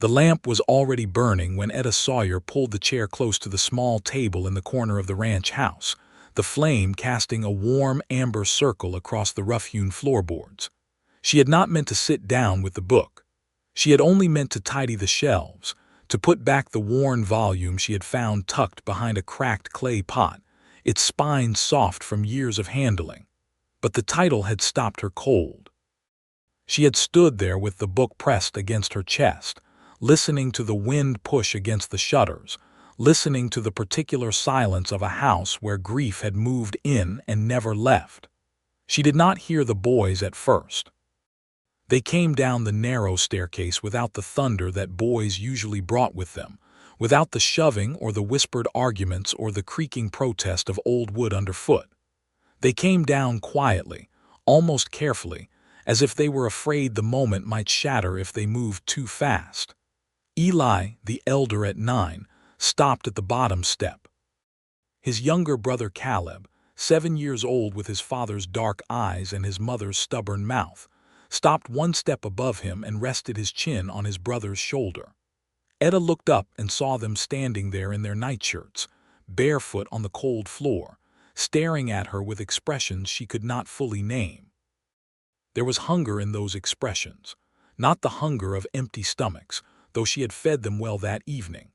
The lamp was already burning when Etta Sawyer pulled the chair close to the small table in the corner of the ranch house, the flame casting a warm amber circle across the rough-hewn floorboards. She had not meant to sit down with the book. She had only meant to tidy the shelves, to put back the worn volume she had found tucked behind a cracked clay pot, its spine soft from years of handling. But the title had stopped her cold. She had stood there with the book pressed against her chest, listening to the wind push against the shutters, listening to the particular silence of a house where grief had moved in and never left. She did not hear the boys at first. They came down the narrow staircase without the thunder that boys usually brought with them, without the shoving or the whispered arguments or the creaking protest of old wood underfoot. They came down quietly, almost carefully, as if they were afraid the moment might shatter if they moved too fast. Eli, the elder at 9, stopped at the bottom step. His younger brother Caleb, 7 years old with his father's dark eyes and his mother's stubborn mouth, stopped one step above him and rested his chin on his brother's shoulder. Etta looked up and saw them standing there in their nightshirts, barefoot on the cold floor, staring at her with expressions she could not fully name. There was hunger in those expressions, not the hunger of empty stomachs, though she had fed them well that evening.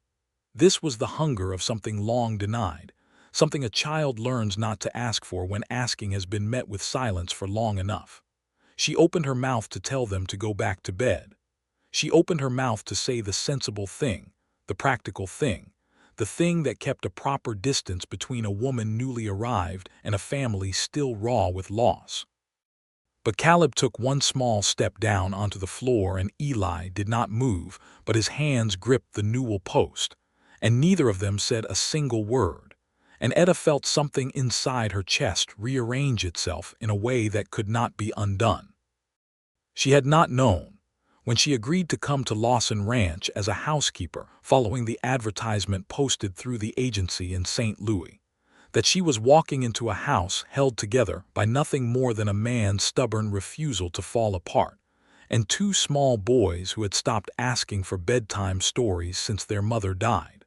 This was the hunger of something long denied, something a child learns not to ask for when asking has been met with silence for long enough. She opened her mouth to tell them to go back to bed. She opened her mouth to say the sensible thing, the practical thing, the thing that kept a proper distance between a woman newly arrived and a family still raw with loss. But Caleb took one small step down onto the floor and Eli did not move, but his hands gripped the newel post, and neither of them said a single word, and Etta felt something inside her chest rearrange itself in a way that could not be undone. She had not known, when she agreed to come to Lawson Ranch as a housekeeper following the advertisement posted through the agency in St. Louis, that she was walking into a house held together by nothing more than a man's stubborn refusal to fall apart, and 2 small boys who had stopped asking for bedtime stories since their mother died.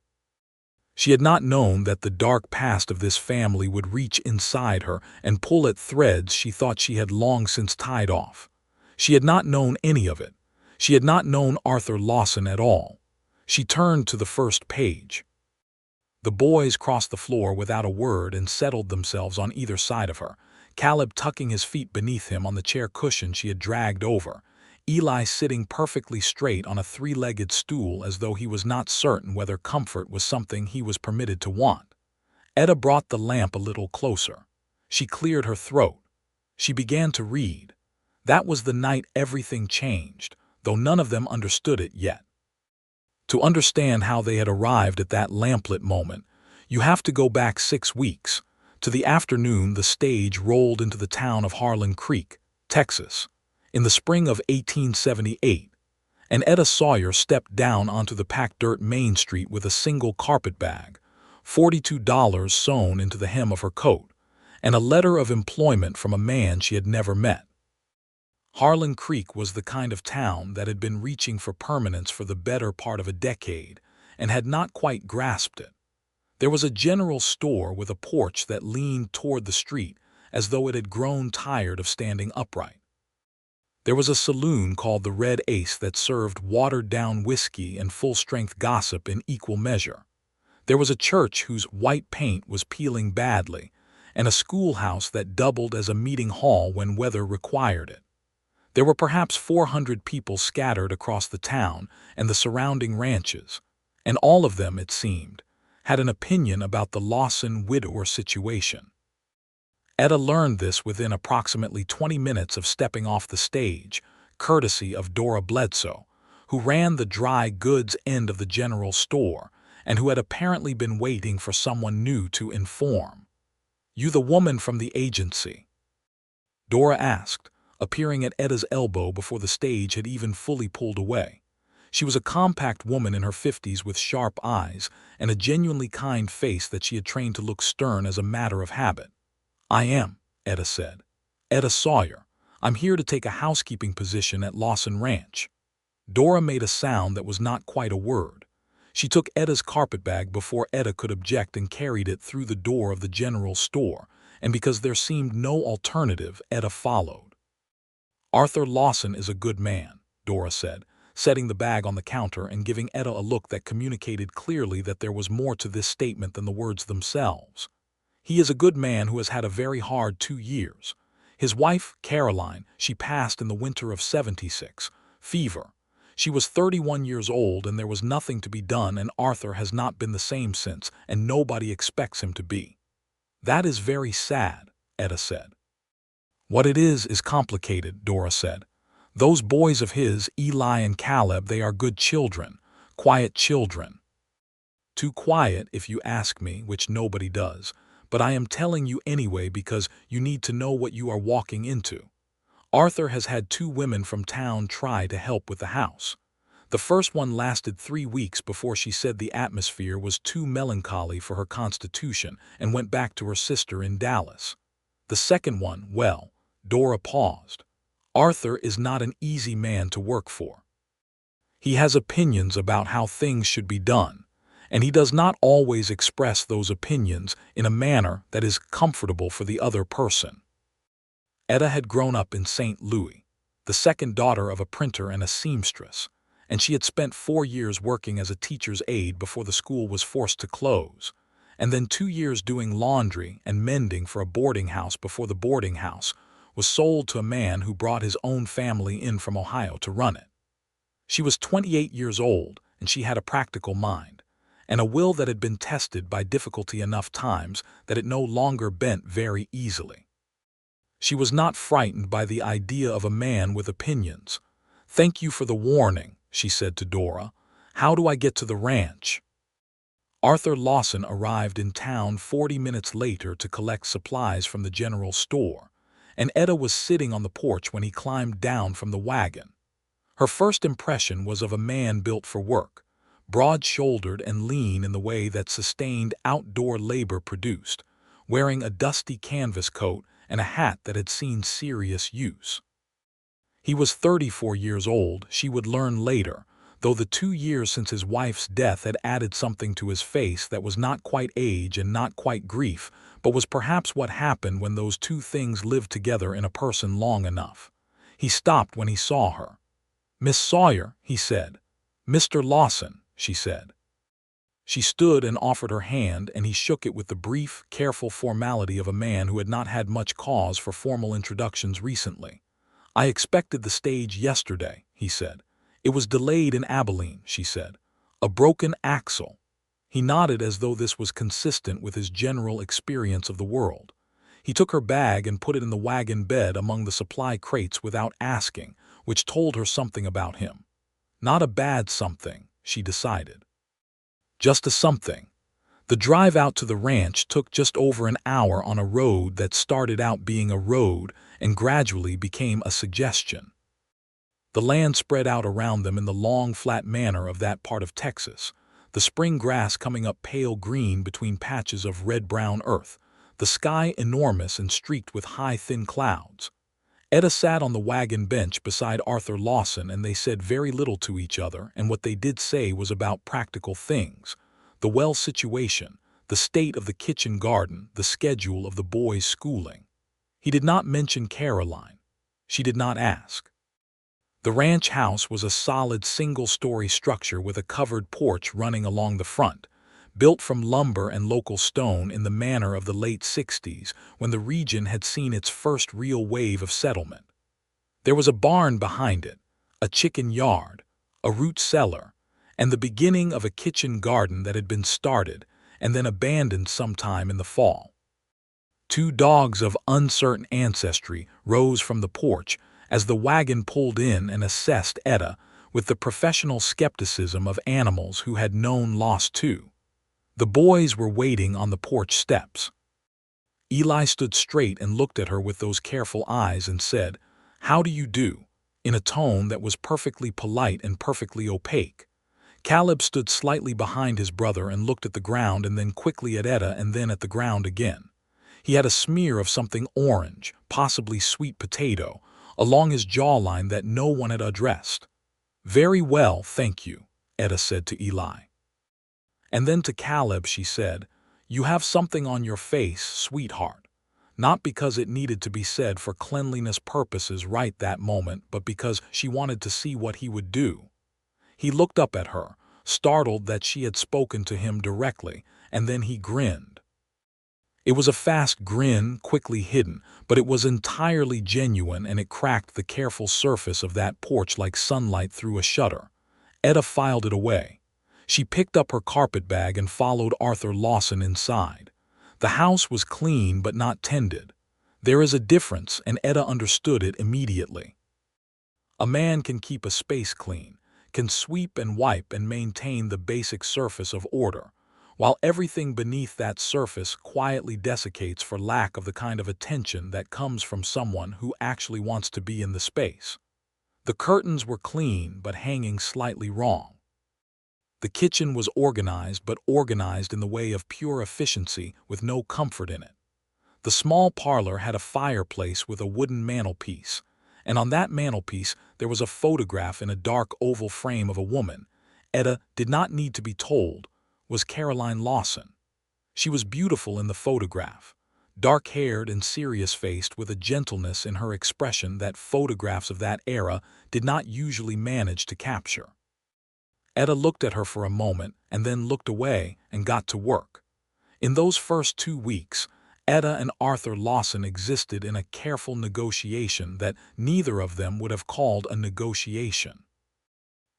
She had not known that the dark past of this family would reach inside her and pull at threads she thought she had long since tied off. She had not known any of it. She had not known Arthur Lawson at all. She turned to the first page. The boys crossed the floor without a word and settled themselves on either side of her, Caleb tucking his feet beneath him on the chair cushion she had dragged over, Eli sitting perfectly straight on a 3-legged stool as though he was not certain whether comfort was something he was permitted to want. Etta brought the lamp a little closer. She cleared her throat. She began to read. That was the night everything changed, though none of them understood it yet. To understand how they had arrived at that lamplit moment, you have to go back 6 weeks, to the afternoon the stage rolled into the town of Harlan Creek, Texas, in the spring of 1878, and Etta Sawyer stepped down onto the packed dirt Main Street with a single carpet bag, $42 sewn into the hem of her coat, and a letter of employment from a man she had never met. Harlan Creek was the kind of town that had been reaching for permanence for the better part of a decade and had not quite grasped it. There was a general store with a porch that leaned toward the street as though it had grown tired of standing upright. There was a saloon called the Red Ace that served watered-down whiskey and full-strength gossip in equal measure. There was a church whose white paint was peeling badly, and a schoolhouse that doubled as a meeting hall when weather required it. There were perhaps 400 people scattered across the town and the surrounding ranches, and all of them, it seemed, had an opinion about the Lawson widower situation. Etta learned this within approximately 20 minutes of stepping off the stage, courtesy of Dora Bledsoe, who ran the dry goods end of the general store and who had apparently been waiting for someone new to inform. "You the woman from the agency?" Dora asked, appearing at Etta's elbow before the stage had even fully pulled away. She was a compact woman in her 50s with sharp eyes and a genuinely kind face that she had trained to look stern as a matter of habit. "I am," Etta said. "Etta Sawyer. I'm here to take a housekeeping position at Lawson Ranch." Dora made a sound that was not quite a word. She took Etta's carpetbag before Etta could object and carried it through the door of the general store, and because there seemed no alternative, Etta followed. "Arthur Lawson is a good man," Dora said, setting the bag on the counter and giving Etta a look that communicated clearly that there was more to this statement than the words themselves. "He is a good man who has had a very hard 2 years. His wife, Caroline, she passed in the winter of '76, fever. She was 31 years old and there was nothing to be done, and Arthur has not been the same since, and nobody expects him to be." "That is very sad," Etta said. "What it is complicated," Dora said. "Those boys of his, Eli and Caleb, they are good children, quiet children. Too quiet, if you ask me, which nobody does, but I am telling you anyway because you need to know what you are walking into. Arthur has had 2 women from town try to help with the house. The first one lasted 3 weeks before she said the atmosphere was too melancholy for her constitution and went back to her sister in Dallas. The second one, well," Dora paused, "Arthur is not an easy man to work for. He has opinions about how things should be done, and he does not always express those opinions in a manner that is comfortable for the other person." Etta had grown up in St. Louis, the second daughter of a printer and a seamstress, and she had spent 4 years working as a teacher's aide before the school was forced to close, and then 2 years doing laundry and mending for a boarding house before the boarding house was sold to a man who brought his own family in from Ohio to run it. She was 28 years old, and she had a practical mind, and a will that had been tested by difficulty enough times that it no longer bent very easily. She was not frightened by the idea of a man with opinions. "Thank you for the warning," she said to Dora. "How do I get to the ranch?" Arthur Lawson arrived in town 40 minutes later to collect supplies from the general store, and Etta was sitting on the porch when he climbed down from the wagon. Her first impression was of a man built for work, broad-shouldered and lean in the way that sustained outdoor labor produced, wearing a dusty canvas coat and a hat that had seen serious use. He was 34 years old, she would learn later, though the 2 years since his wife's death had added something to his face that was not quite age and not quite grief, but was perhaps what happened when those 2 things lived together in a person long enough. He stopped when he saw her. "Miss Sawyer," he said. "Mr. Lawson," she said. She stood and offered her hand, and he shook it with the brief, careful formality of a man who had not had much cause for formal introductions recently. "I expected the stage yesterday," he said. "It was delayed in Abilene," she said. "A broken axle." He nodded as though this was consistent with his general experience of the world. He took her bag and put it in the wagon bed among the supply crates without asking, which told her something about him. Not a bad something, she decided. Just a something. The drive out to the ranch took just over an hour on a road that started out being a road and gradually became a suggestion. The land spread out around them in the long, flat manner of that part of Texas, the spring grass coming up pale green between patches of red-brown earth, the sky enormous and streaked with high, thin clouds. Etta sat on the wagon bench beside Arthur Lawson, and they said very little to each other, and what they did say was about practical things, the well situation, the state of the kitchen garden, the schedule of the boys' schooling. He did not mention Caroline. She did not ask. The ranch house was a solid single-story structure with a covered porch running along the front, built from lumber and local stone in the manner of the late '60s when the region had seen its first real wave of settlement. There was a barn behind it, a chicken yard, a root cellar, and the beginning of a kitchen garden that had been started and then abandoned sometime in the fall. 2 dogs of uncertain ancestry rose from the porch as the wagon pulled in and assessed Etta with the professional skepticism of animals who had known loss too. The boys were waiting on the porch steps. Eli stood straight and looked at her with those careful eyes and said, "How do you do?" in a tone that was perfectly polite and perfectly opaque. Caleb stood slightly behind his brother and looked at the ground and then quickly at Etta and then at the ground again. He had a smear of something orange, possibly sweet potato, along his jawline that no one had addressed. "Very well, thank you," Etta said to Eli. And then to Caleb she said, "You have something on your face, sweetheart." Not because it needed to be said for cleanliness purposes right that moment, but because she wanted to see what he would do. He looked up at her, startled that she had spoken to him directly, and then he grinned. It was a fast grin, quickly hidden, but it was entirely genuine, and it cracked the careful surface of that porch like sunlight through a shutter. Etta filed it away. She picked up her carpetbag and followed Arthur Lawson inside. The house was clean but not tended. There is a difference, and Etta understood it immediately. A man can keep a space clean, can sweep and wipe and maintain the basic surface of order, while everything beneath that surface quietly desiccates for lack of the kind of attention that comes from someone who actually wants to be in the space. The curtains were clean but hanging slightly wrong. The kitchen was organized, but organized in the way of pure efficiency with no comfort in it. The small parlor had a fireplace with a wooden mantelpiece, and on that mantelpiece there was a photograph in a dark oval frame of a woman. Etta did not need to be told, was Caroline Lawson. She was beautiful in the photograph, dark-haired and serious-faced, with a gentleness in her expression that photographs of that era did not usually manage to capture. Etta looked at her for a moment and then looked away and got to work. In those first 2 weeks, Etta and Arthur Lawson existed in a careful negotiation that neither of them would have called a negotiation.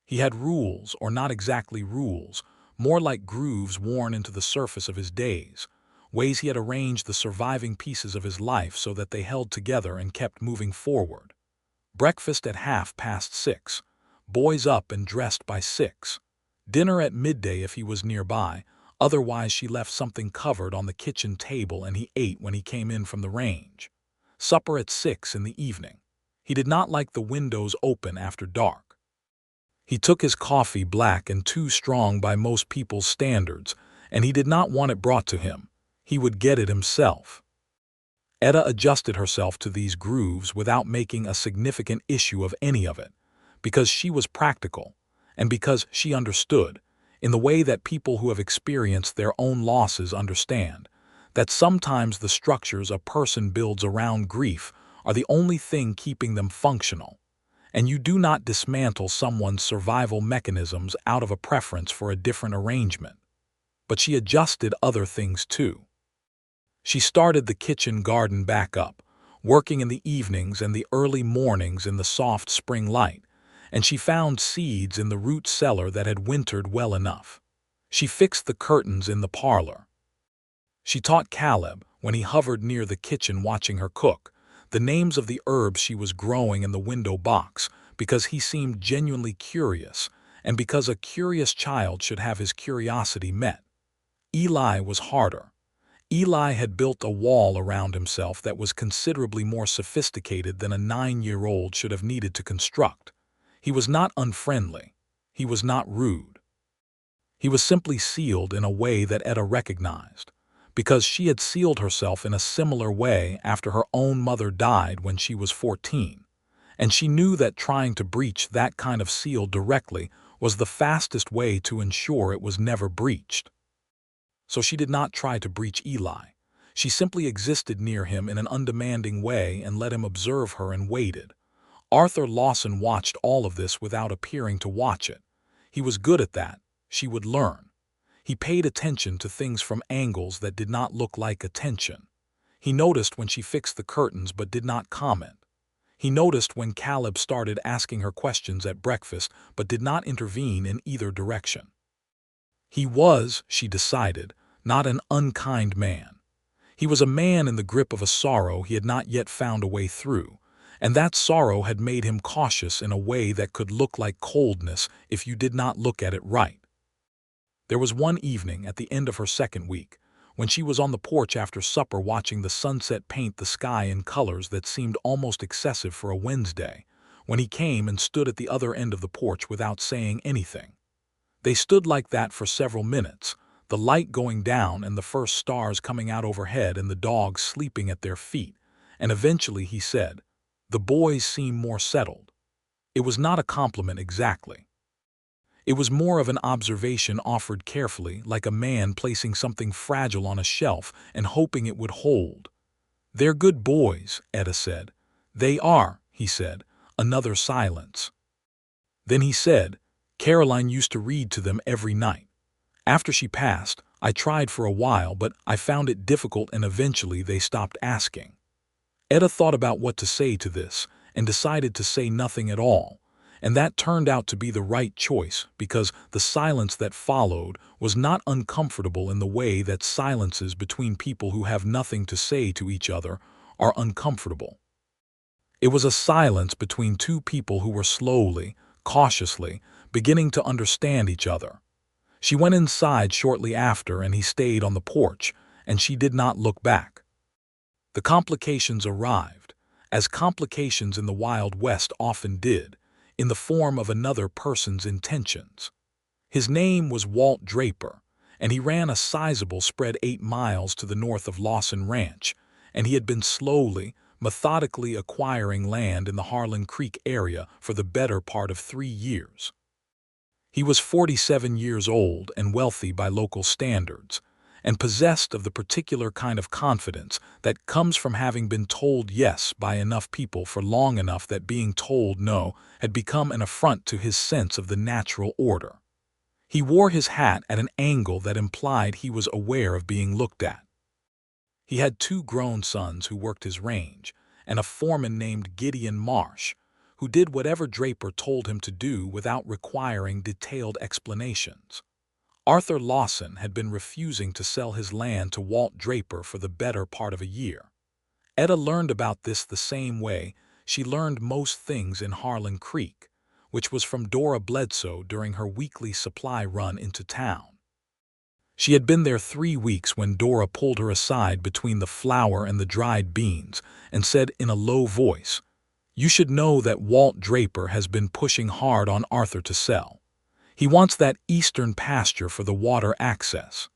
He had rules, or not exactly rules, more like grooves worn into the surface of his days, ways he had arranged the surviving pieces of his life so that they held together and kept moving forward. Breakfast at 6:30. Boys up and dressed by 6. Dinner at midday if he was nearby, otherwise she left something covered on the kitchen table and he ate when he came in from the range. Supper at 6 in the evening. He did not like the windows open after dark. He took his coffee black and too strong by most people's standards, and he did not want it brought to him. He would get it himself. Etta adjusted herself to these grooves without making a significant issue of any of it, because she was practical, and because she understood, in the way that people who have experienced their own losses understand, that sometimes the structures a person builds around grief are the only thing keeping them functional, and you do not dismantle someone's survival mechanisms out of a preference for a different arrangement. But she adjusted other things too. She started the kitchen garden back up, working in the evenings and the early mornings in the soft spring light, and she found seeds in the root cellar that had wintered well enough. She fixed the curtains in the parlor. She taught Caleb, when he hovered near the kitchen watching her cook, the names of the herbs she was growing in the window box, because he seemed genuinely curious, and because a curious child should have his curiosity met. Eli was harder. Eli had built a wall around himself that was considerably more sophisticated than a 9-year-old should have needed to construct. He was not unfriendly. He was not rude. He was simply sealed in a way that Etta recognized, because she had sealed herself in a similar way after her own mother died when she was 14, and she knew that trying to breach that kind of seal directly was the fastest way to ensure it was never breached. So she did not try to breach Eli. She simply existed near him in an undemanding way and let him observe her and waited. Arthur Lawson watched all of this without appearing to watch it. He was good at that. She would learn. He paid attention to things from angles that did not look like attention. He noticed when she fixed the curtains but did not comment. He noticed when Caleb started asking her questions at breakfast but did not intervene in either direction. He was, she decided, not an unkind man. He was a man in the grip of a sorrow he had not yet found a way through, and that sorrow had made him cautious in a way that could look like coldness if you did not look at it right. There was one evening at the end of her second week, when she was on the porch after supper watching the sunset paint the sky in colors that seemed almost excessive for a Wednesday, when he came and stood at the other end of the porch without saying anything. They stood like that for several minutes, the light going down and the first stars coming out overhead and the dogs sleeping at their feet, and eventually he said, "The boys seem more settled." It was not a compliment exactly. It was more of an observation offered carefully, like a man placing something fragile on a shelf and hoping it would hold. "They're good boys," Etta said. "They are," he said. Another silence. Then he said, "Caroline used to read to them every night. After she passed, I tried for a while, but I found it difficult and eventually they stopped asking." Etta thought about what to say to this and decided to say nothing at all, and that turned out to be the right choice because the silence that followed was not uncomfortable in the way that silences between people who have nothing to say to each other are uncomfortable. It was a silence between two people who were slowly, cautiously, beginning to understand each other. She went inside shortly after and he stayed on the porch, and she did not look back. The complications arrived, as complications in the Wild West often did, in the form of another person's intentions. His name was Walt Draper, and he ran a sizable spread 8 miles to the north of Lawson Ranch, and he had been slowly, methodically acquiring land in the Harlan Creek area for the better part of 3 years. He was 47 years old and wealthy by local standards, and possessed of the particular kind of confidence that comes from having been told yes by enough people for long enough that being told no had become an affront to his sense of the natural order. He wore his hat at an angle that implied he was aware of being looked at. He had 2 grown sons who worked his range, and a foreman named Gideon Marsh, who did whatever Draper told him to do without requiring detailed explanations. Arthur Lawson had been refusing to sell his land to Walt Draper for the better part of a year. Etta learned about this the same way she learned most things in Harlan Creek, which was from Dora Bledsoe during her weekly supply run into town. She had been there 3 weeks when Dora pulled her aside between the flour and the dried beans and said in a low voice, "You should know that Walt Draper has been pushing hard on Arthur to sell. He wants that eastern pasture for the water access.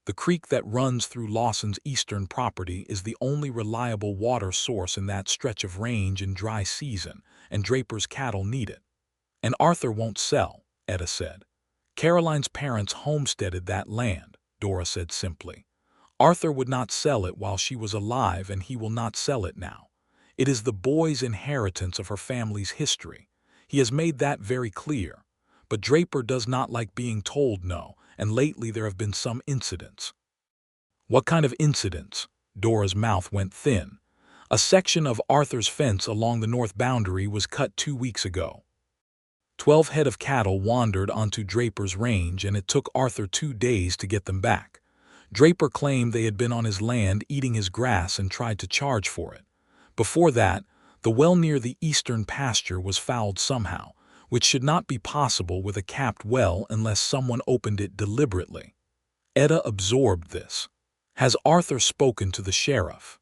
The creek that runs through Lawson's eastern property is the only reliable water source in that stretch of range in dry season, and Draper's cattle need it. And Arthur won't sell," Etta said. "Caroline's parents homesteaded that land," Dora said simply. "Arthur would not sell it while she was alive, and he will not sell it now. It is the boy's inheritance of her family's history. He has made that very clear. But Draper does not like being told no, and lately there have been some incidents." "What kind of incidents?" Dora's mouth went thin. "A section of Arthur's fence along the north boundary was cut 2 weeks ago. 12 head of cattle wandered onto Draper's range, and it took Arthur 2 days to get them back. Draper claimed they had been on his land eating his grass and tried to charge for it. Before that, the well near the eastern pasture was fouled somehow, which should not be possible with a capped well unless someone opened it deliberately." Etta absorbed this. "Has Arthur spoken to the sheriff?"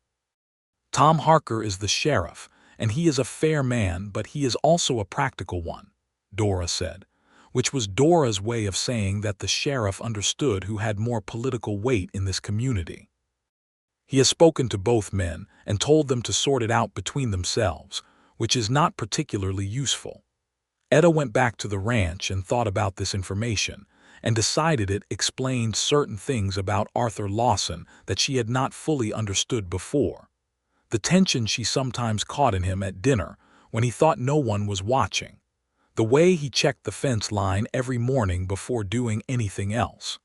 "Tom Harker is the sheriff, and he is a fair man, but he is also a practical one," Dora said, which was Dora's way of saying that the sheriff understood who had more political weight in this community. "He has spoken to both men and told them to sort it out between themselves, which is not particularly useful." Etta went back to the ranch and thought about this information, and decided it explained certain things about Arthur Lawson that she had not fully understood before. The tension she sometimes caught in him at dinner when he thought no one was watching. The way he checked the fence line every morning before doing anything else.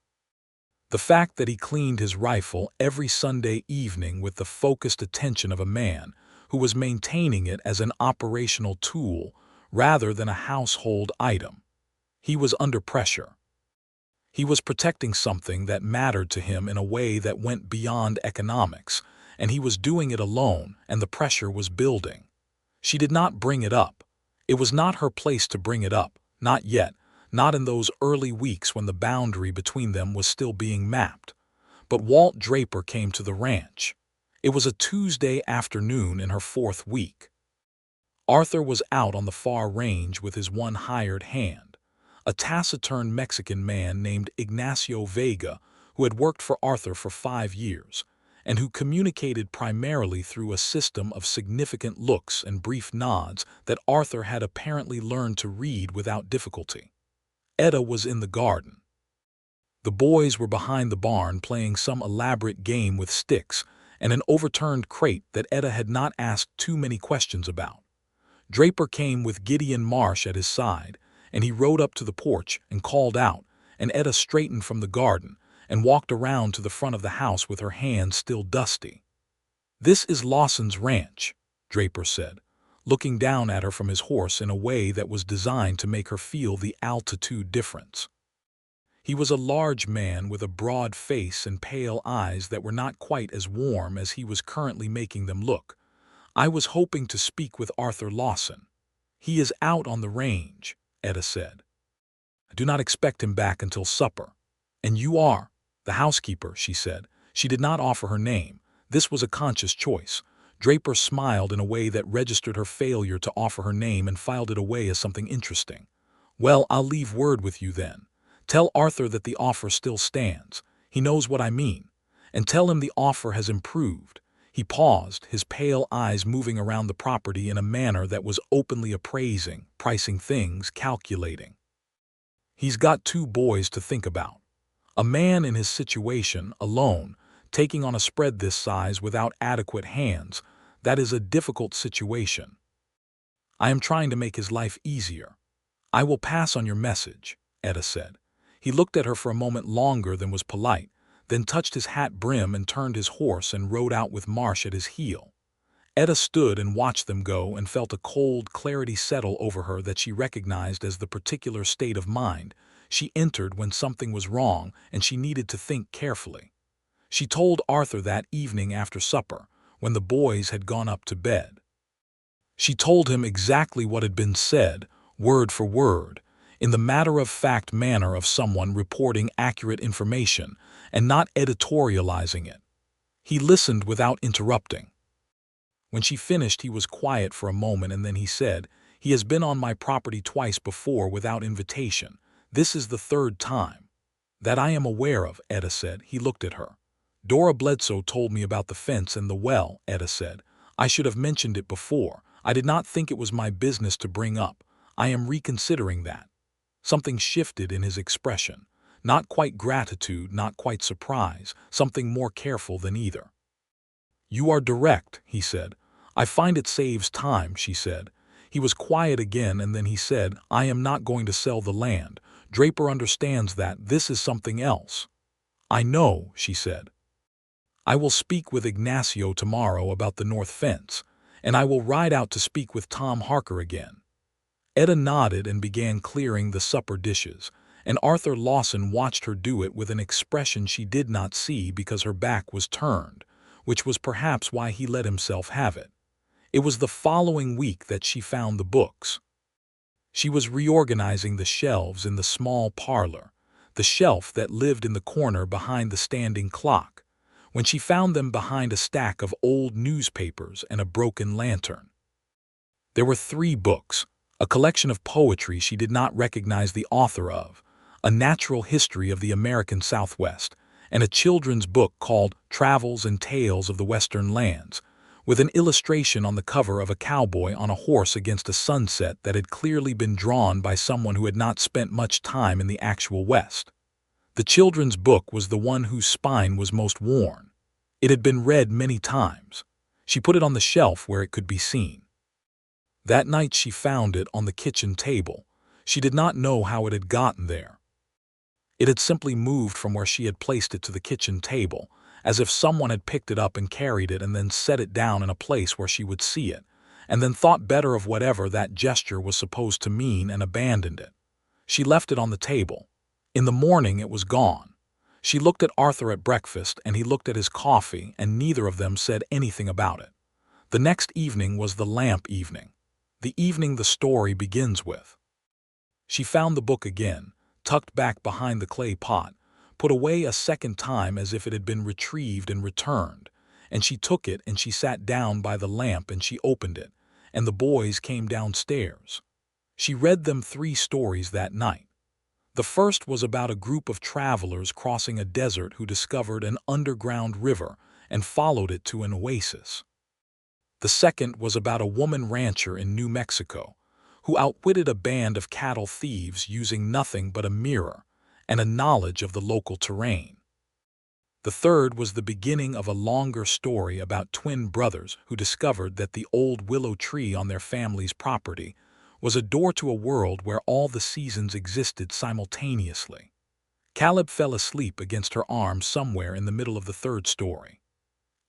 The fact that he cleaned his rifle every Sunday evening with the focused attention of a man who was maintaining it as an operational tool rather than a household item. He was under pressure. He was protecting something that mattered to him in a way that went beyond economics, and he was doing it alone, and the pressure was building. She did not bring it up. It was not her place to bring it up, not yet, not in those early weeks when the boundary between them was still being mapped. But Walt Draper came to the ranch. It was a Tuesday afternoon in her 4th week. Arthur was out on the far range with his one hired hand, a taciturn Mexican man named Ignacio Vega, who had worked for Arthur for 5 years, and who communicated primarily through a system of significant looks and brief nods that Arthur had apparently learned to read without difficulty. Etta was in the garden. The boys were behind the barn playing some elaborate game with sticks and an overturned crate that Etta had not asked too many questions about. Draper came with Gideon Marsh at his side, and he rode up to the porch and called out, and Etta straightened from the garden and walked around to the front of the house with her hands still dusty. "This is Lawson's ranch," Draper said, looking down at her from his horse in a way that was designed to make her feel the altitude difference. He was a large man with a broad face and pale eyes that were not quite as warm as he was currently making them look. "I was hoping to speak with Arthur Lawson. He is out on the range," Etta said. "I do not expect him back until supper." "And you are the housekeeper," she said. She did not offer her name. This was a conscious choice. Draper smiled in a way that registered her failure to offer her name and filed it away as something interesting. "Well, I'll leave word with you then. Tell Arthur that the offer still stands. He knows what I mean. And tell him the offer has improved." He paused, his pale eyes moving around the property in a manner that was openly appraising, pricing things, calculating. "He's got 2 boys to think about. A man in his situation, alone, taking on a spread this size without adequate hands, that is a difficult situation. I am trying to make his life easier. I will pass on your message," Etta said. He looked at her for a moment longer than was polite, then touched his hat brim and turned his horse and rode out with Marsh at his heel. Etta stood and watched them go and felt a cold clarity settle over her that she recognized as the particular state of mind she entered when something was wrong and she needed to think carefully. She told Arthur that evening after supper, when the boys had gone up to bed. She told him exactly what had been said, word for word, in the matter-of-fact manner of someone reporting accurate information and not editorializing it. He listened without interrupting. When she finished, he was quiet for a moment and then he said, "He has been on my property twice before without invitation. This is the 3rd time." "That I am aware of," Etta said. He looked at her. "Dora Bledsoe told me about the fence and the well," Etta said. "I should have mentioned it before. I did not think it was my business to bring up. I am reconsidering that." Something shifted in his expression. Not quite gratitude, not quite surprise, something more careful than either. "You are direct," he said. "I find it saves time," she said. He was quiet again and then he said, "I am not going to sell the land. Draper understands that. This is something else." "I know," she said. "I will speak with Ignacio tomorrow about the north fence, and I will ride out to speak with Tom Harker again." Etta nodded and began clearing the supper dishes, and Arthur Lawson watched her do it with an expression she did not see because her back was turned, which was perhaps why he let himself have it. It was the following week that she found the books. She was reorganizing the shelves in the small parlor, the shelf that lived in the corner behind the standing clock, when she found them behind a stack of old newspapers and a broken lantern. There were 3 books. A collection of poetry she did not recognize the author of, a natural history of the American Southwest, and a children's book called Travels and Tales of the Western Lands, with an illustration on the cover of a cowboy on a horse against a sunset that had clearly been drawn by someone who had not spent much time in the actual West. The children's book was the one whose spine was most worn. It had been read many times. She put it on the shelf where it could be seen. That night she found it on the kitchen table. She did not know how it had gotten there. It had simply moved from where she had placed it to the kitchen table, as if someone had picked it up and carried it and then set it down in a place where she would see it, and then thought better of whatever that gesture was supposed to mean and abandoned it. She left it on the table. In the morning it was gone. She looked at Arthur at breakfast and he looked at his coffee and neither of them said anything about it. The next evening was the lamp evening. The evening the story begins with. She found the book again, tucked back behind the clay pot, put away a second time as if it had been retrieved and returned, and she took it and she sat down by the lamp and she opened it, and the boys came downstairs. She read them 3 stories that night. The first was about a group of travelers crossing a desert who discovered an underground river and followed it to an oasis. The second was about a woman rancher in New Mexico who outwitted a band of cattle thieves using nothing but a mirror and a knowledge of the local terrain. The third was the beginning of a longer story about twin brothers who discovered that the old willow tree on their family's property was a door to a world where all the seasons existed simultaneously. Caleb fell asleep against her arm somewhere in the middle of the third story.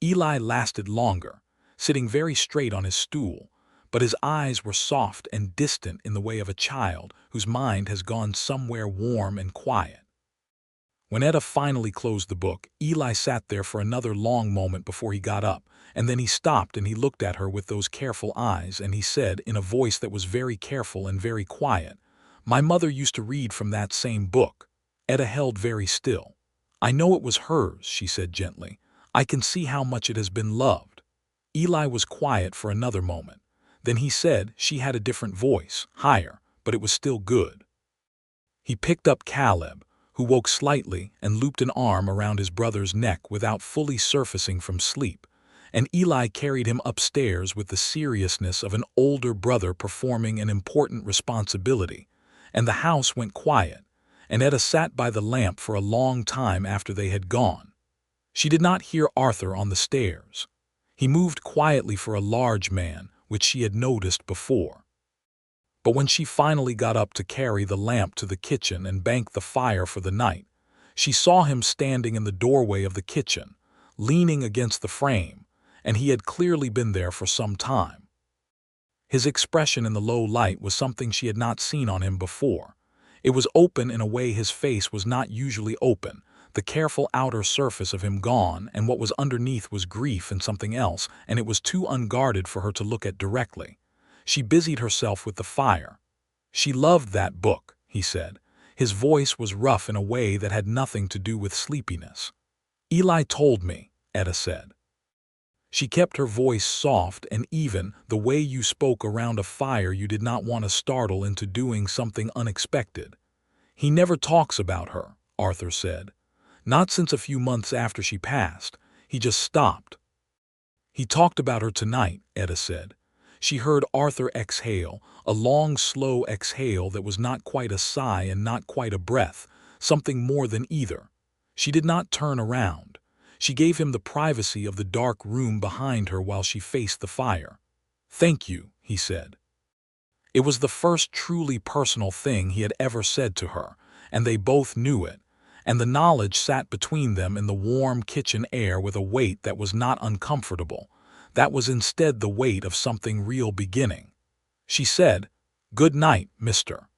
Eli lasted longer, sitting very straight on his stool, but his eyes were soft and distant in the way of a child whose mind has gone somewhere warm and quiet. When Etta finally closed the book, Eli sat there for another long moment before he got up, and then he stopped and he looked at her with those careful eyes, and he said, in a voice that was very careful and very quiet, "My mother used to read from that same book." Etta held very still. "I know it was hers," she said gently. "I can see how much it has been loved." Eli was quiet for another moment. Then he said she had a different voice, higher, but it was still good. He picked up Caleb, who woke slightly and looped an arm around his brother's neck without fully surfacing from sleep, and Eli carried him upstairs with the seriousness of an older brother performing an important responsibility, and the house went quiet, and Etta sat by the lamp for a long time after they had gone. She did not hear Arthur on the stairs. He moved quietly for a large man, which she had noticed before. But when she finally got up to carry the lamp to the kitchen and bank the fire for the night, she saw him standing in the doorway of the kitchen, leaning against the frame, and he had clearly been there for some time. His expression in the low light was something she had not seen on him before. It was open in a way his face was not usually open, the careful outer surface of him gone, and what was underneath was grief and something else, and it was too unguarded for her to look at directly. She busied herself with the fire. "She loved that book," he said. His voice was rough in a way that had nothing to do with sleepiness. "Eli told me," Etta said. She kept her voice soft and even, the way you spoke around a fire you did not want to startle into doing something unexpected. "He never talks about her," Arthur said. "Not since a few months after she passed. He just stopped." "He talked about her tonight," Etta said. She heard Arthur exhale, a long, slow exhale that was not quite a sigh and not quite a breath, something more than either. She did not turn around. She gave him the privacy of the dark room behind her while she faced the fire. "Thank you," he said. It was the first truly personal thing he had ever said to her, and they both knew it, and the knowledge sat between them in the warm kitchen air with a weight that was not uncomfortable. That was instead the weight of something real beginning. She said, "Good night, Mr.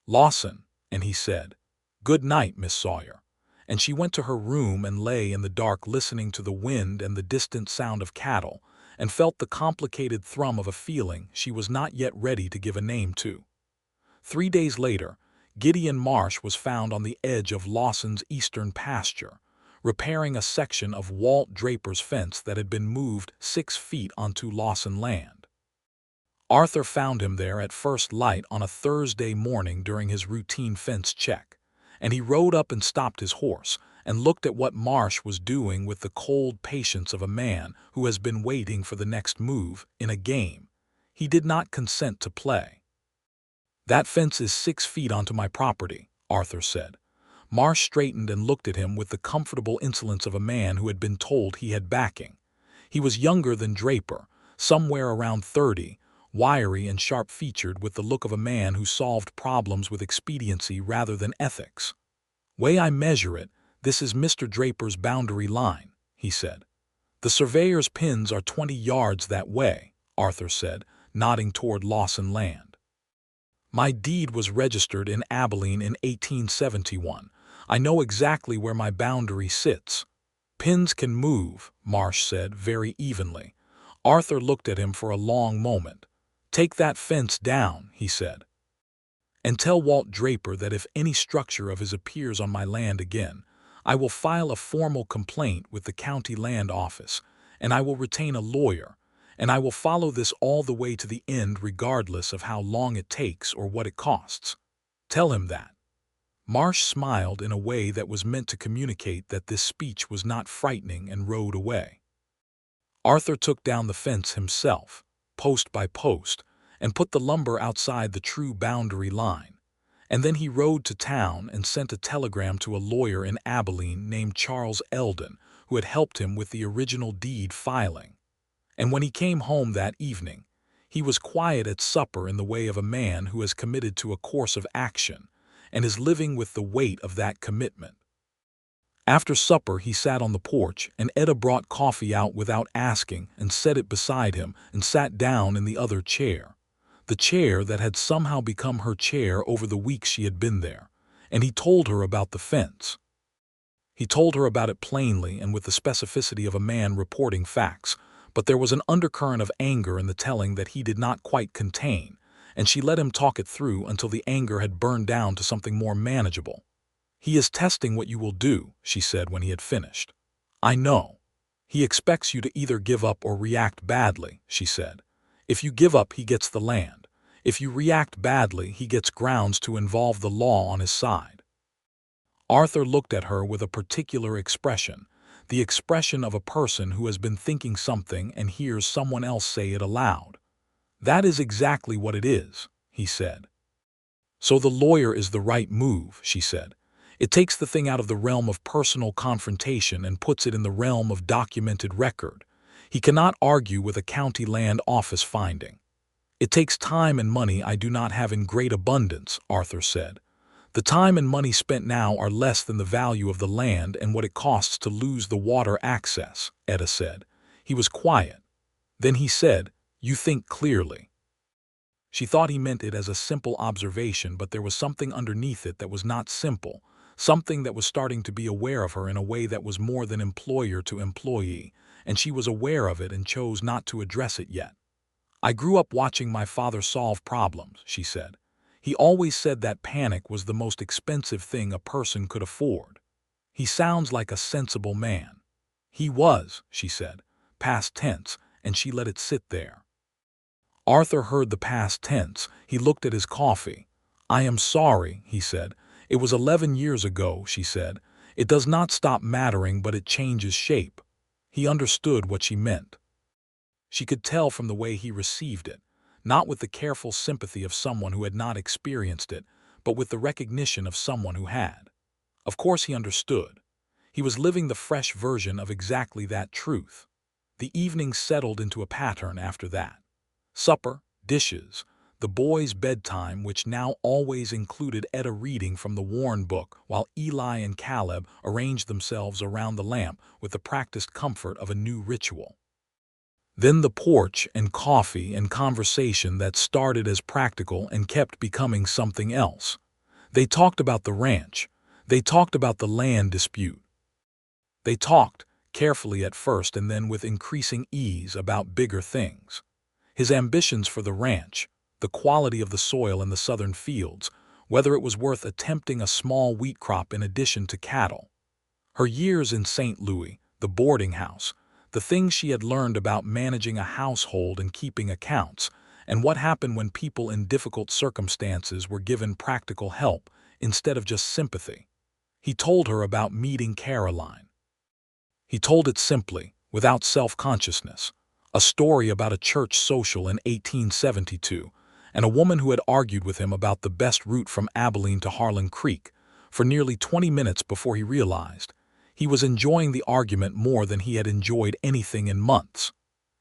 Lawson," and he said, "Good night, Miss Sawyer." And she went to her room and lay in the dark listening to the wind and the distant sound of cattle, and felt the complicated thrum of a feeling she was not yet ready to give a name to. 3 days later, Gideon Marsh was found on the edge of Lawson's eastern pasture, repairing a section of Walt Draper's fence that had been moved 6 feet onto Lawson land. Arthur found him there at first light on a Thursday morning during his routine fence check, and he rode up and stopped his horse and looked at what Marsh was doing with the cold patience of a man who has been waiting for the next move in a game he did not consent to play. "That fence is 6 feet onto my property," Arthur said. Marsh straightened and looked at him with the comfortable insolence of a man who had been told he had backing. He was younger than Draper, somewhere around 30, wiry and sharp-featured with the look of a man who solved problems with expediency rather than ethics. "Way I measure it, this is Mr. Draper's boundary line," he said. "The surveyor's pins are 20 yards that way," Arthur said, nodding toward Lawson land. "My deed was registered in Abilene in 1871. I know exactly where my boundary sits." "Pins can move," Marsh said very evenly. Arthur looked at him for a long moment. "Take that fence down," he said. "And tell Walt Draper that if any structure of his appears on my land again, I will file a formal complaint with the county land office, and I will retain a lawyer, and I will follow this all the way to the end regardless of how long it takes or what it costs. Tell him that." Marsh smiled in a way that was meant to communicate that this speech was not frightening and rode away. Arthur took down the fence himself, post by post, and put the lumber outside the true boundary line. And then he rode to town and sent a telegram to a lawyer in Abilene named Charles Eldon, who had helped him with the original deed filing. And when he came home that evening, he was quiet at supper in the way of a man who has committed to a course of action and is living with the weight of that commitment. After supper he sat on the porch, and Etta brought coffee out without asking and set it beside him and sat down in the other chair, the chair that had somehow become her chair over the weeks she had been there, and he told her about the fence. He told her about it plainly and with the specificity of a man reporting facts, but there was an undercurrent of anger in the telling that he did not quite contain, and she let him talk it through until the anger had burned down to something more manageable. "He is testing what you will do," she said when he had finished. "I know. He expects you to either give up or react badly," she said. "If you give up, he gets the land. If you react badly, he gets grounds to involve the law on his side." Arthur looked at her with a particular expression, the expression of a person who has been thinking something and hears someone else say it aloud. "That is exactly what it is," he said. "So the lawyer is the right move," she said. "It takes the thing out of the realm of personal confrontation and puts it in the realm of documented record. He cannot argue with a county land office finding." "It takes time and money I do not have in great abundance," Arthur said. "The time and money spent now are less than the value of the land and what it costs to lose the water access," Etta said. He was quiet. Then he said, "You think clearly." She thought he meant it as a simple observation, but there was something underneath it that was not simple, something that was starting to be aware of her in a way that was more than employer to employee, and she was aware of it and chose not to address it yet. "I grew up watching my father solve problems," she said. "He always said that panic was the most expensive thing a person could afford. He sounds like a sensible man." "He was," she said, past tense, and she let it sit there. Arthur heard the past tense. He looked at his coffee. "I am sorry," he said. "It was 11 years ago," she said. "It does not stop mattering, but it changes shape." He understood what she meant. She could tell from the way he received it, not with the careful sympathy of someone who had not experienced it, but with the recognition of someone who had. Of course he understood. He was living the fresh version of exactly that truth. The evening settled into a pattern after that. Supper, dishes, the boys' bedtime, which now always included Etta reading from the Warren book while Eli and Caleb arranged themselves around the lamp with the practiced comfort of a new ritual. Then the porch and coffee and conversation that started as practical and kept becoming something else. They talked about the ranch. They talked about the land dispute. They talked, carefully at first and then with increasing ease, about bigger things. His ambitions for the ranch, the quality of the soil in the southern fields, whether it was worth attempting a small wheat crop in addition to cattle. Her years in St. Louis, the boarding house, the things she had learned about managing a household and keeping accounts, and what happened when people in difficult circumstances were given practical help instead of just sympathy. He told her about meeting Caroline. He told it simply, without self-consciousness, a story about a church social in 1872, and a woman who had argued with him about the best route from Abilene to Harlan Creek for nearly 20 minutes before he realized he was enjoying the argument more than he had enjoyed anything in months.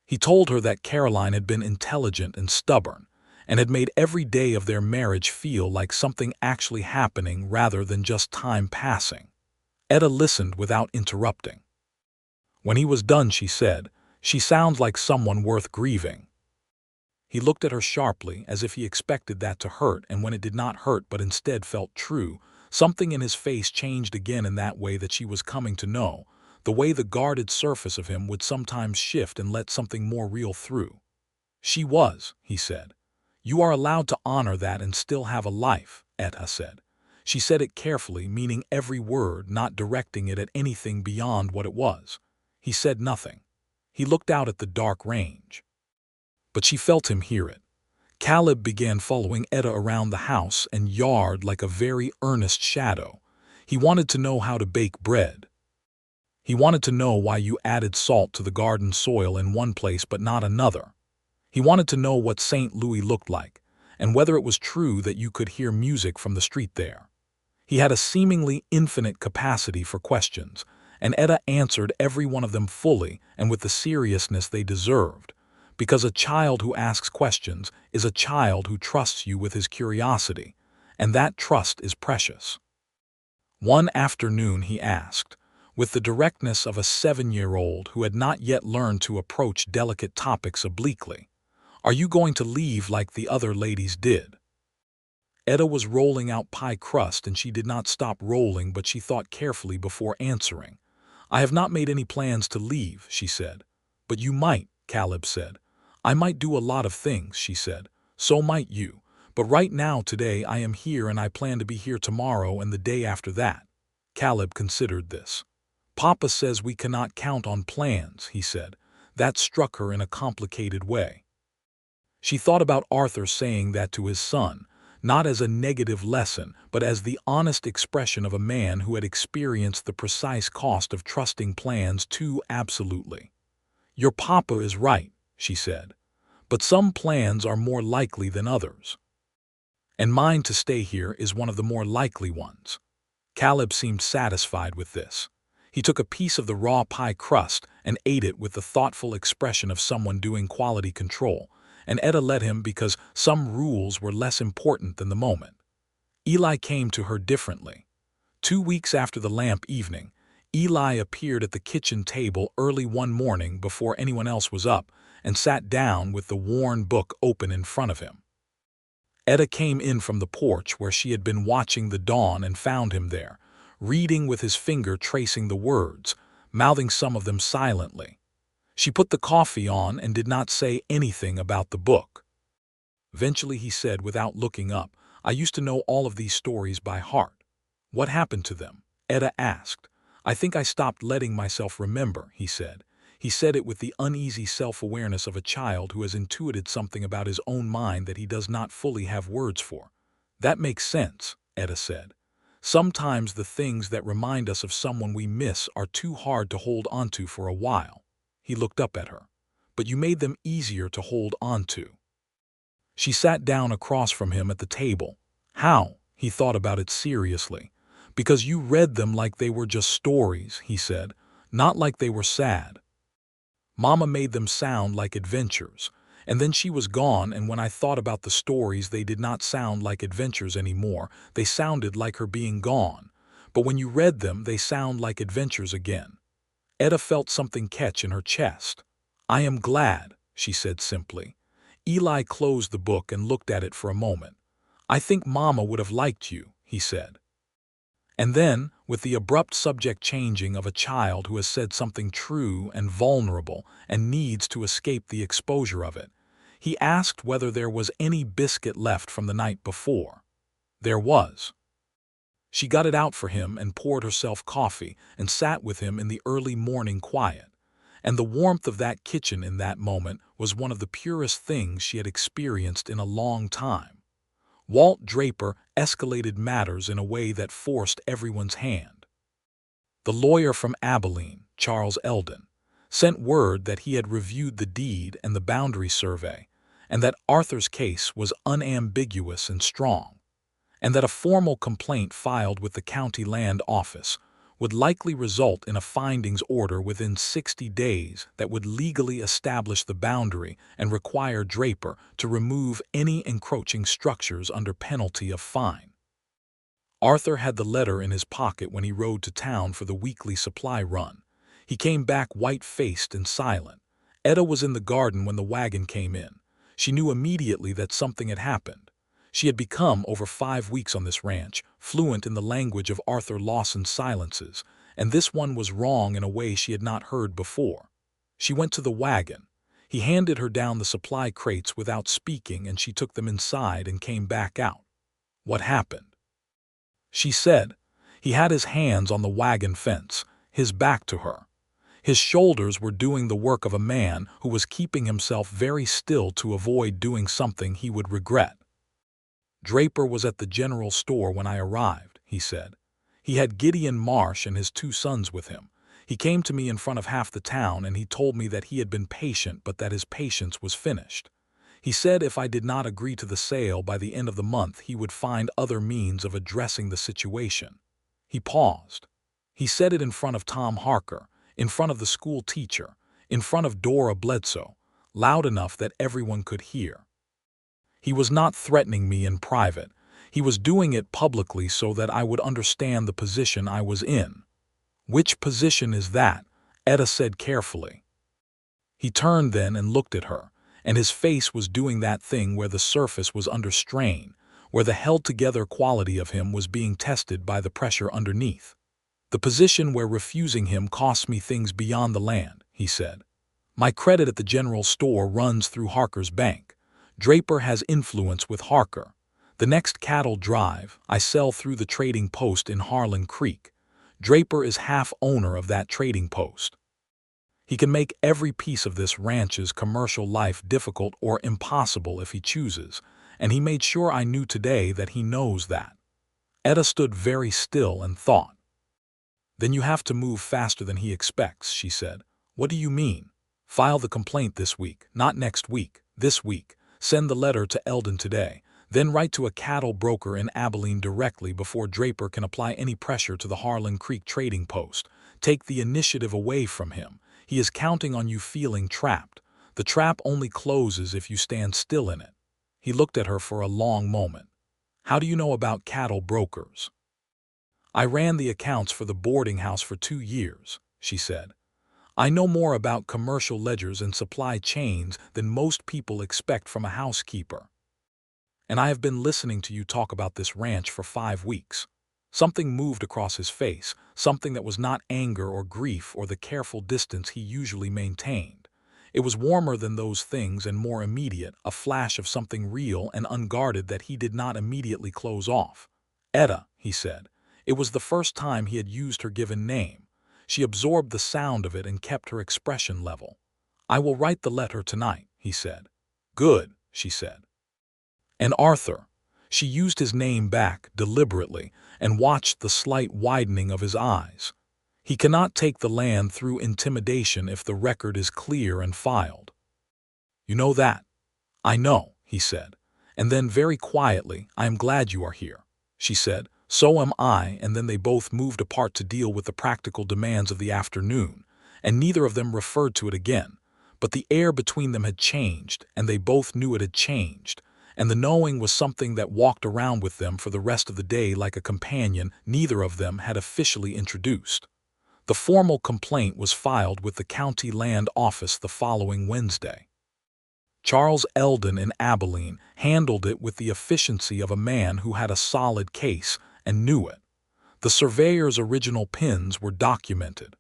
He told her that Caroline had been intelligent and stubborn, and had made every day of their marriage feel like something actually happening rather than just time passing. Etta listened without interrupting. When he was done, she said, "She sounds like someone worth grieving." He looked at her sharply, as if he expected that to hurt, and when it did not hurt but instead felt true, something in his face changed again in that way that she was coming to know, the way the guarded surface of him would sometimes shift and let something more real through. "She was," he said. "You are allowed to honor that and still have a life," Etta said. She said it carefully, meaning every word, not directing it at anything beyond what it was. He said nothing. He looked out at the dark range. But she felt him hear it. Caleb began following Etta around the house and yard like a very earnest shadow. He wanted to know how to bake bread. He wanted to know why you added salt to the garden soil in one place but not another. He wanted to know what St. Louis looked like, and whether it was true that you could hear music from the street there. He had a seemingly infinite capacity for questions, and Etta answered every one of them fully and with the seriousness they deserved, because a child who asks questions is a child who trusts you with his curiosity, and that trust is precious. One afternoon he asked, with the directness of a 7-year-old who had not yet learned to approach delicate topics obliquely, "Are you going to leave like the other ladies did?" Etta was rolling out pie crust and she did not stop rolling, but she thought carefully before answering. "I have not made any plans to leave," she said. "But you might," Caleb said. "I might do a lot of things," she said. "So might you. But right now, today, I am here and I plan to be here tomorrow and the day after that." Caleb considered this. "Papa says we cannot count on plans," he said. That struck her in a complicated way. She thought about Arthur saying that to his son, not as a negative lesson, but as the honest expression of a man who had experienced the precise cost of trusting plans too absolutely. "Your papa is right," she said, "but some plans are more likely than others. And mine to stay here is one of the more likely ones." Caleb seemed satisfied with this. He took a piece of the raw pie crust and ate it with the thoughtful expression of someone doing quality control, and Etta let him because some rules were less important than the moment. Eli came to her differently. 2 weeks after the lamp evening, Eli appeared at the kitchen table early one morning before anyone else was up and sat down with the worn book open in front of him. Etta came in from the porch where she had been watching the dawn and found him there, reading with his finger tracing the words, mouthing some of them silently. She put the coffee on and did not say anything about the book. Eventually he said without looking up, "I used to know all of these stories by heart." "What happened to them?" Etta asked. "I think I stopped letting myself remember," he said. He said it with the uneasy self-awareness of a child who has intuited something about his own mind that he does not fully have words for. "That makes sense," Etta said. "Sometimes the things that remind us of someone we miss are too hard to hold onto for a while." He looked up at her. "But you made them easier to hold onto." She sat down across from him at the table. "How?" He thought about it seriously. "Because you read them like they were just stories," he said, "not like they were sad. Mama made them sound like adventures, and then she was gone, and when I thought about the stories they did not sound like adventures anymore, they sounded like her being gone. But when you read them they sound like adventures again." Etta felt something catch in her chest. "I am glad," she said simply. Eli closed the book and looked at it for a moment. "I think Mama would have liked you," he said. And then, with the abrupt subject changing of a child who has said something true and vulnerable and needs to escape the exposure of it, he asked whether there was any biscuit left from the night before. There was. She got it out for him and poured herself coffee and sat with him in the early morning quiet. And the warmth of that kitchen in that moment was one of the purest things she had experienced in a long time. Walt Draper escalated matters in a way that forced everyone's hand. The lawyer from Abilene, Charles Eldon, sent word that he had reviewed the deed and the boundary survey, and that Arthur's case was unambiguous and strong, and that a formal complaint filed with the county land office would likely result in a findings order within 60 days that would legally establish the boundary and require Draper to remove any encroaching structures under penalty of fine. Arthur had the letter in his pocket when he rode to town for the weekly supply run. He came back white-faced and silent. Etta was in the garden when the wagon came in. She knew immediately that something had happened. She had become, over 5 weeks on this ranch, fluent in the language of Arthur Lawson's silences, and this one was wrong in a way she had not heard before. She went to the wagon. He handed her down the supply crates without speaking, and she took them inside and came back out. "What happened?" she said. He had his hands on the wagon fence, his back to her. His shoulders were doing the work of a man who was keeping himself very still to avoid doing something he would regret. "Draper was at the general store when I arrived," he said. "He had Gideon Marsh and his 2 sons with him. He came to me in front of half the town and he told me that he had been patient but that his patience was finished. He said if I did not agree to the sale by the end of the month he would find other means of addressing the situation." He paused. He said it in front of Tom Harker, in front of the school teacher, in front of Dora Bledsoe, loud enough that everyone could hear. He was not threatening me in private. He was doing it publicly so that I would understand the position I was in. "Which position is that?" Etta said carefully. He turned then and looked at her, and his face was doing that thing where the surface was under strain, where the held-together quality of him was being tested by the pressure underneath. "The position where refusing him costs me things beyond the land," he said. "My credit at the general store runs through Harker's bank. Draper has influence with Harker. The next cattle drive, I sell through the trading post in Harlan Creek. Draper is half owner of that trading post. He can make every piece of this ranch's commercial life difficult or impossible if he chooses, and he made sure I knew today that he knows that." Etta stood very still and thought. "Then you have to move faster than he expects," she said. "What do you mean?" "File the complaint this week, not next week, this week. Send the letter to Eldon today. Then write to a cattle broker in Abilene directly before Draper can apply any pressure to the Harlan Creek trading post. Take the initiative away from him. He is counting on you feeling trapped. The trap only closes if you stand still in it." He looked at her for a long moment. "How do you know about cattle brokers?" "I ran the accounts for the boarding house for 2 years," she said. "I know more about commercial ledgers and supply chains than most people expect from a housekeeper. And I have been listening to you talk about this ranch for 5 weeks. Something moved across his face, something that was not anger or grief or the careful distance he usually maintained. It was warmer than those things and more immediate, a flash of something real and unguarded that he did not immediately close off. "Etta," he said. It was the first time he had used her given name. She absorbed the sound of it and kept her expression level. "I will write the letter tonight," he said. "Good," she said. "And Arthur." She used his name back, deliberately, and watched the slight widening of his eyes. "He cannot take the land through intimidation if the record is clear and filed." "You know that?" "I know," he said. And then very quietly, "I am glad you are here," she said. "So am I," and then they both moved apart to deal with the practical demands of the afternoon, and neither of them referred to it again. But the air between them had changed, and they both knew it had changed, and the knowing was something that walked around with them for the rest of the day like a companion neither of them had officially introduced. The formal complaint was filed with the county land office the following Wednesday. Charles Eldon in Abilene handled it with the efficiency of a man who had a solid case and knew it. The surveyor's original pins were documented.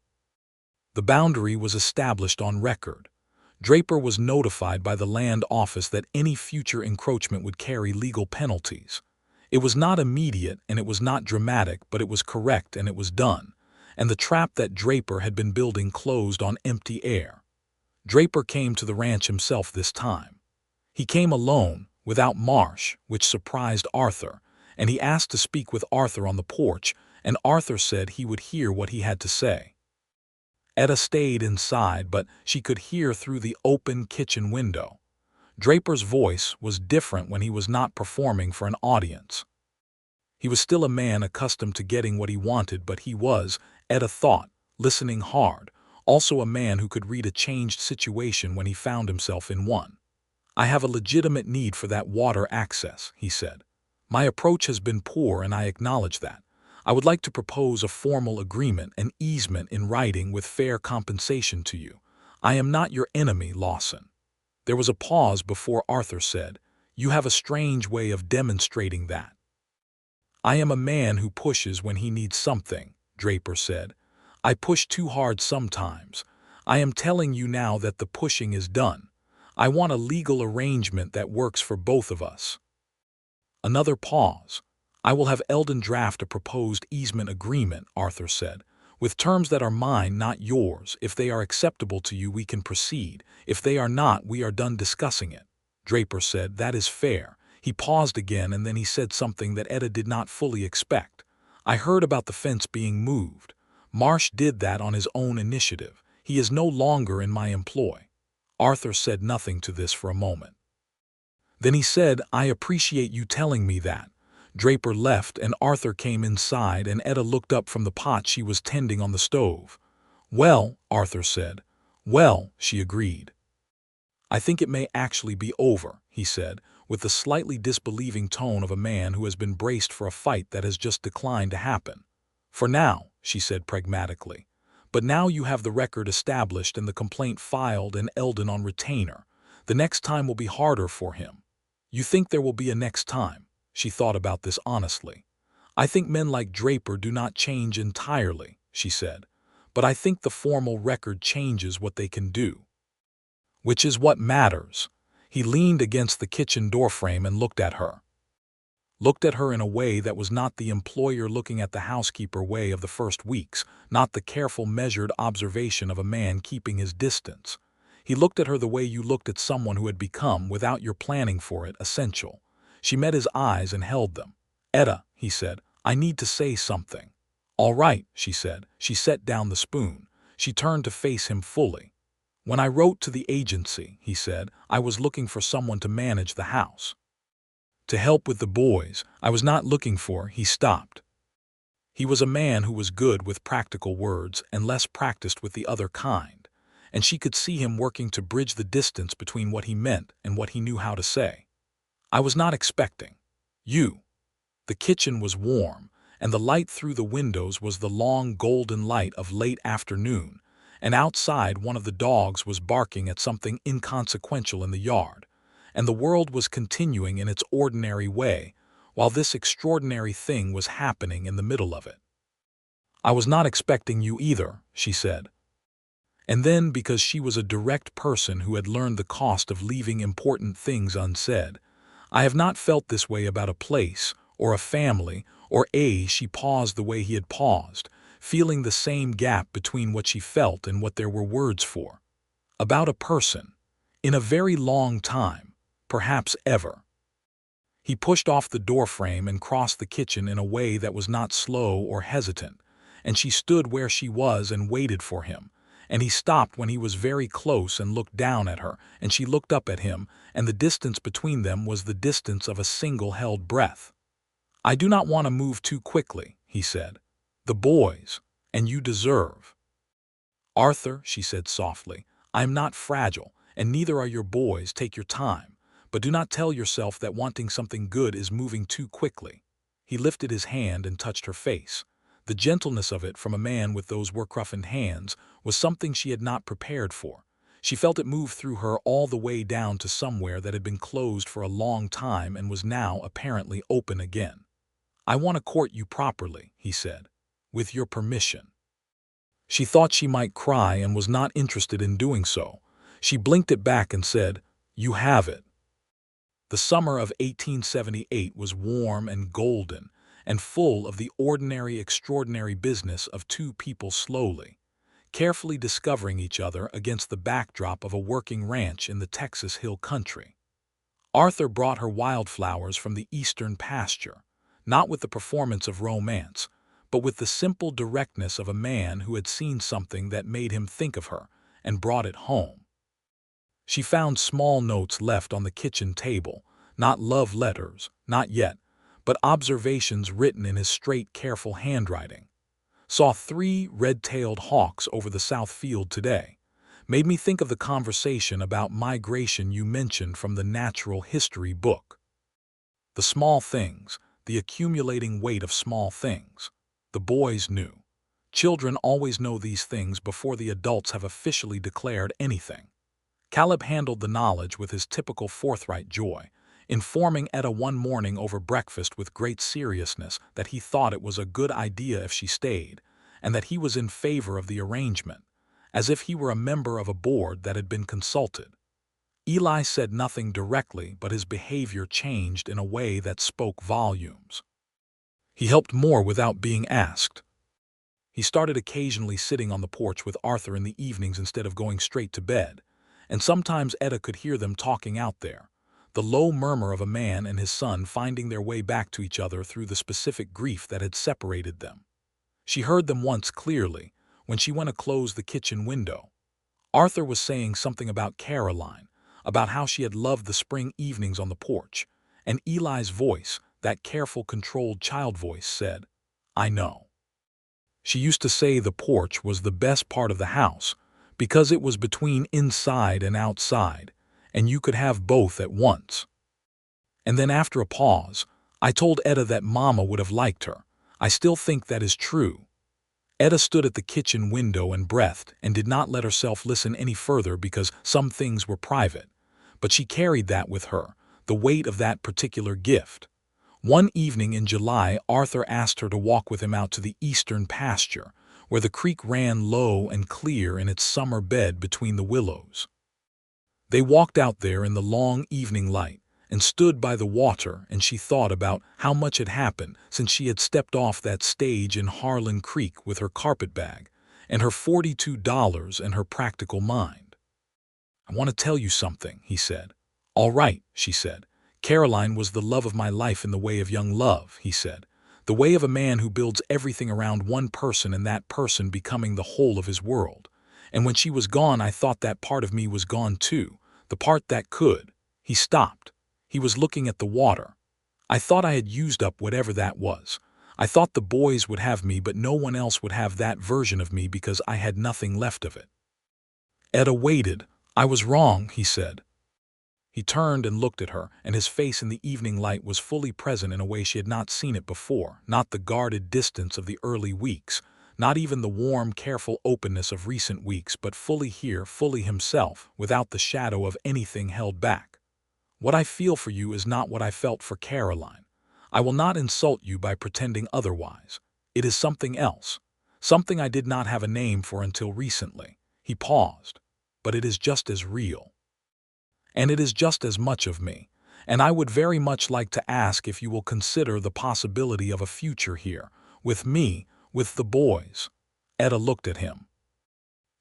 The boundary was established on record. Draper was notified by the land office that any future encroachment would carry legal penalties. It was not immediate and it was not dramatic, but it was correct and it was done. And the trap that Draper had been building closed on empty air. Draper came to the ranch himself this time. He came alone, without Marsh, which surprised Arthur, and he asked to speak with Arthur on the porch, and Arthur said he would hear what he had to say. Etta stayed inside, but she could hear through the open kitchen window. Draper's voice was different when he was not performing for an audience. He was still a man accustomed to getting what he wanted, but he was, Etta thought, listening hard, also a man who could read a changed situation when he found himself in one. "I have a legitimate need for that water access," he said. "My approach has been poor and I acknowledge that. I would like to propose a formal agreement, an easement in writing with fair compensation to you. I am not your enemy, Lawson." There was a pause before Arthur said, "You have a strange way of demonstrating that." "I am a man who pushes when he needs something," Draper said. "I push too hard sometimes. I am telling you now that the pushing is done. I want a legal arrangement that works for both of us." Another pause. "I will have Eldon draft a proposed easement agreement," Arthur said. With terms that are mine, not yours. If they are acceptable to you, we can proceed. If they are not, we are done discussing it." Draper said, "That is fair." He paused again, and then he said something that Etta did not fully expect. "I heard about the fence being moved. Marsh did that on his own initiative. He is no longer in my employ." Arthur said nothing to this for a moment. Then he said, "I appreciate you telling me that." Draper left, and Arthur came inside, and Etta looked up from the pot she was tending on the stove. "Well," Arthur said. "Well," she agreed. "I think it may actually be over," he said, with the slightly disbelieving tone of a man who has been braced for a fight that has just declined to happen. "For now," she said pragmatically. "But now you have the record established and the complaint filed and Eldon on retainer. The next time will be harder for him." "You think there will be a next time?" She thought about this honestly. "I think men like Draper do not change entirely," she said. "But I think the formal record changes what they can do. Which is what matters." He leaned against the kitchen doorframe and looked at her. Looked at her in a way that was not the employer looking at the housekeeper way of the first weeks, not the careful, measured observation of a man keeping his distance. He looked at her the way you looked at someone who had become, without your planning for it, essential. She met his eyes and held them. "Etta," he said, "I need to say something." "All right," she said. She set down the spoon. She turned to face him fully. "When I wrote to the agency," he said, "I was looking for someone to manage the house. To help with the boys. I was not looking for—" He stopped. He was a man who was good with practical words and less practiced with the other kind, and she could see him working to bridge the distance between what he meant and what he knew how to say. "I was not expecting you." The kitchen was warm, and the light through the windows was the long golden light of late afternoon, and outside one of the dogs was barking at something inconsequential in the yard, and the world was continuing in its ordinary way, while this extraordinary thing was happening in the middle of it. "I was not expecting you either," she said. And then, because she was a direct person who had learned the cost of leaving important things unsaid, "I have not felt this way about a place, or a family, or a—" She paused the way he had paused, feeling the same gap between what she felt and what there were words for. "About a person. In a very long time. Perhaps ever." He pushed off the doorframe and crossed the kitchen in a way that was not slow or hesitant, and she stood where she was and waited for him, and he stopped when he was very close and looked down at her, and she looked up at him, and the distance between them was the distance of a single held breath. "I do not want to move too quickly," he said. "The boys, and you deserve—" "Arthur," she said softly, "I am not fragile, and neither are your boys. Take your time. But do not tell yourself that wanting something good is moving too quickly." He lifted his hand and touched her face. The gentleness of it from a man with those work-roughened hands was something she had not prepared for. She felt it move through her all the way down to somewhere that had been closed for a long time and was now apparently open again. "I want to court you properly," he said. "With your permission." She thought she might cry and was not interested in doing so. She blinked it back and said, "You have it." The summer of 1878 was warm and golden, and full of the ordinary, extraordinary business of two people slowly, carefully discovering each other against the backdrop of a working ranch in the Texas hill country. Arthur brought her wildflowers from the eastern pasture, not with the performance of romance, but with the simple directness of a man who had seen something that made him think of her and brought it home. She found small notes left on the kitchen table, not love letters, not yet, but observations written in his straight, careful handwriting. "Saw 3 red-tailed hawks over the south field today. Made me think of the conversation about migration you mentioned from the natural history book. The small things, the accumulating weight of small things." The boys knew. Children always know these things before the adults have officially declared anything. Caleb handled the knowledge with his typical forthright joy, informing Etta one morning over breakfast with great seriousness that he thought it was a good idea if she stayed, and that he was in favor of the arrangement, as if he were a member of a board that had been consulted. Eli said nothing directly, but his behavior changed in a way that spoke volumes. He helped more without being asked. He started occasionally sitting on the porch with Arthur in the evenings instead of going straight to bed, and sometimes Etta could hear them talking out there, the low murmur of a man and his son finding their way back to each other through the specific grief that had separated them. She heard them once clearly, when she went to close the kitchen window. Arthur was saying something about Caroline, about how she had loved the spring evenings on the porch, and Eli's voice, that careful, controlled child voice, said, "I know." She used to say the porch was the best part of the house because it was between inside and outside, and you could have both at once. And then after a pause, I told Etta that Mama would have liked her. I still think that is true. Etta stood at the kitchen window and breathed and did not let herself listen any further because some things were private, but she carried that with her, the weight of that particular gift. One evening in July, Arthur asked her to walk with him out to the eastern pasture, where the creek ran low and clear in its summer bed between the willows. They walked out there in the long evening light and stood by the water, and she thought about how much had happened since she had stepped off that stage in Harlan Creek with her carpet bag and her $42 and her practical mind. "I want to tell you something," he said. "All right," she said. "Caroline was the love of my life in the way of young love," he said. "The way of a man who builds everything around one person and that person becoming the whole of his world. And when she was gone, I thought that part of me was gone too, the part that could." He stopped. He was looking at the water. "I thought I had used up whatever that was. I thought the boys would have me, but no one else would have that version of me because I had nothing left of it." Etta waited. "I was wrong," he said. He turned and looked at her, and his face in the evening light was fully present in a way she had not seen it before, not the guarded distance of the early weeks, not even the warm, careful openness of recent weeks, but fully here, fully himself, without the shadow of anything held back. "What I feel for you is not what I felt for Caroline. I will not insult you by pretending otherwise. It is something else, something I did not have a name for until recently." He paused. "But it is just as real. And it is just as much of me, and I would very much like to ask if you will consider the possibility of a future here, with me, with the boys." Etta looked at him.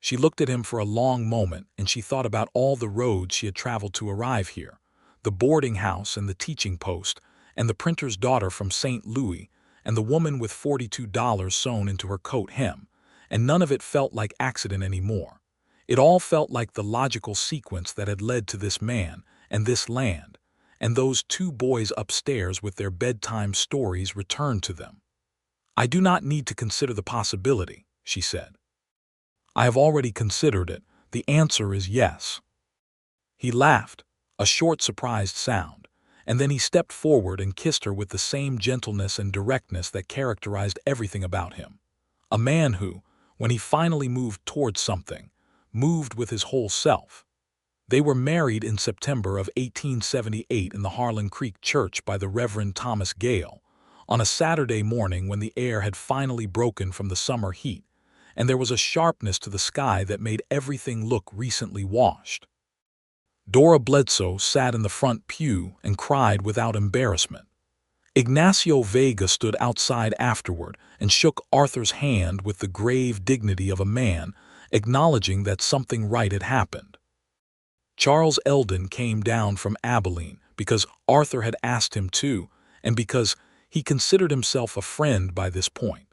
She looked at him for a long moment, and she thought about all the roads she had traveled to arrive here, the boarding house and the teaching post, and the printer's daughter from St. Louis, and the woman with $42 sewn into her coat hem, and none of it felt like accident anymore. It all felt like the logical sequence that had led to this man and this land, and those two boys upstairs with their bedtime stories returned to them. "I do not need to consider the possibility," she said. "I have already considered it. The answer is yes." He laughed, a short surprised sound, and then he stepped forward and kissed her with the same gentleness and directness that characterized everything about him. A man who, when he finally moved towards something, moved with his whole self. They were married in September of 1878 in the Harlan Creek Church by the Reverend Thomas Gale, on a Saturday morning when the air had finally broken from the summer heat, and there was a sharpness to the sky that made everything look recently washed. Dora Bledsoe sat in the front pew and cried without embarrassment. Ignacio Vega stood outside afterward and shook Arthur's hand with the grave dignity of a man, acknowledging that something right had happened. Charles Eldon came down from Abilene because Arthur had asked him to, and because he considered himself a friend by this point.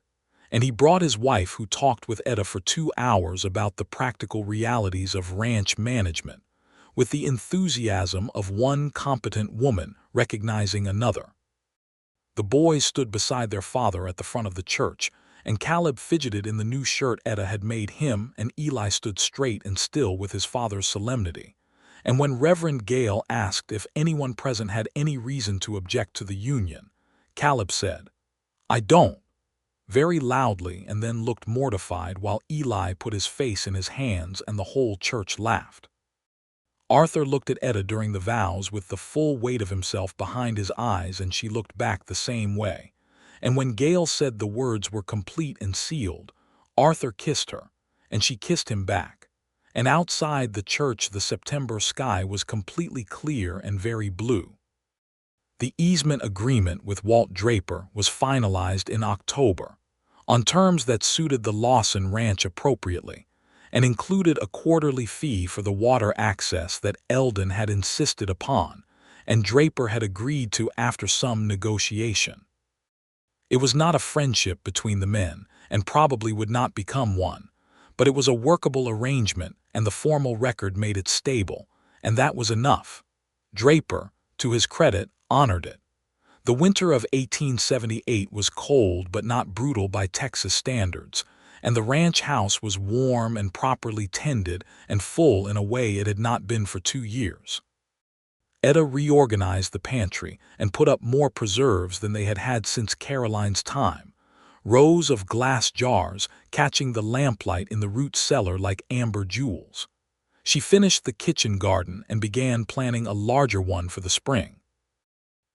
And he brought his wife, who talked with Etta for 2 hours about the practical realities of ranch management, with the enthusiasm of one competent woman recognizing another. The boys stood beside their father at the front of the church, and Caleb fidgeted in the new shirt Etta had made him, and Eli stood straight and still with his father's solemnity. And when Reverend Gale asked if anyone present had any reason to object to the union, Caleb said, "I don't," very loudly, and then looked mortified while Eli put his face in his hands and the whole church laughed. Arthur looked at Etta during the vows with the full weight of himself behind his eyes, and she looked back the same way. And when Gale said the words were complete and sealed, Arthur kissed her, and she kissed him back. And outside the church the September sky was completely clear and very blue. The easement agreement with Walt Draper was finalized in October. on terms that suited the Lawson ranch appropriately, and included a quarterly fee for the water access that Eldon had insisted upon, and Draper had agreed to after some negotiation. It was not a friendship between the men, and probably would not become one, but it was a workable arrangement, and the formal record made it stable, and that was enough. Draper, to his credit, honored it. The winter of 1878 was cold but not brutal by Texas standards, and the ranch house was warm and properly tended and full in a way it had not been for 2 years. Etta reorganized the pantry and put up more preserves than they had had since Caroline's time, rows of glass jars catching the lamplight in the root cellar like amber jewels. She finished the kitchen garden and began planning a larger one for the spring.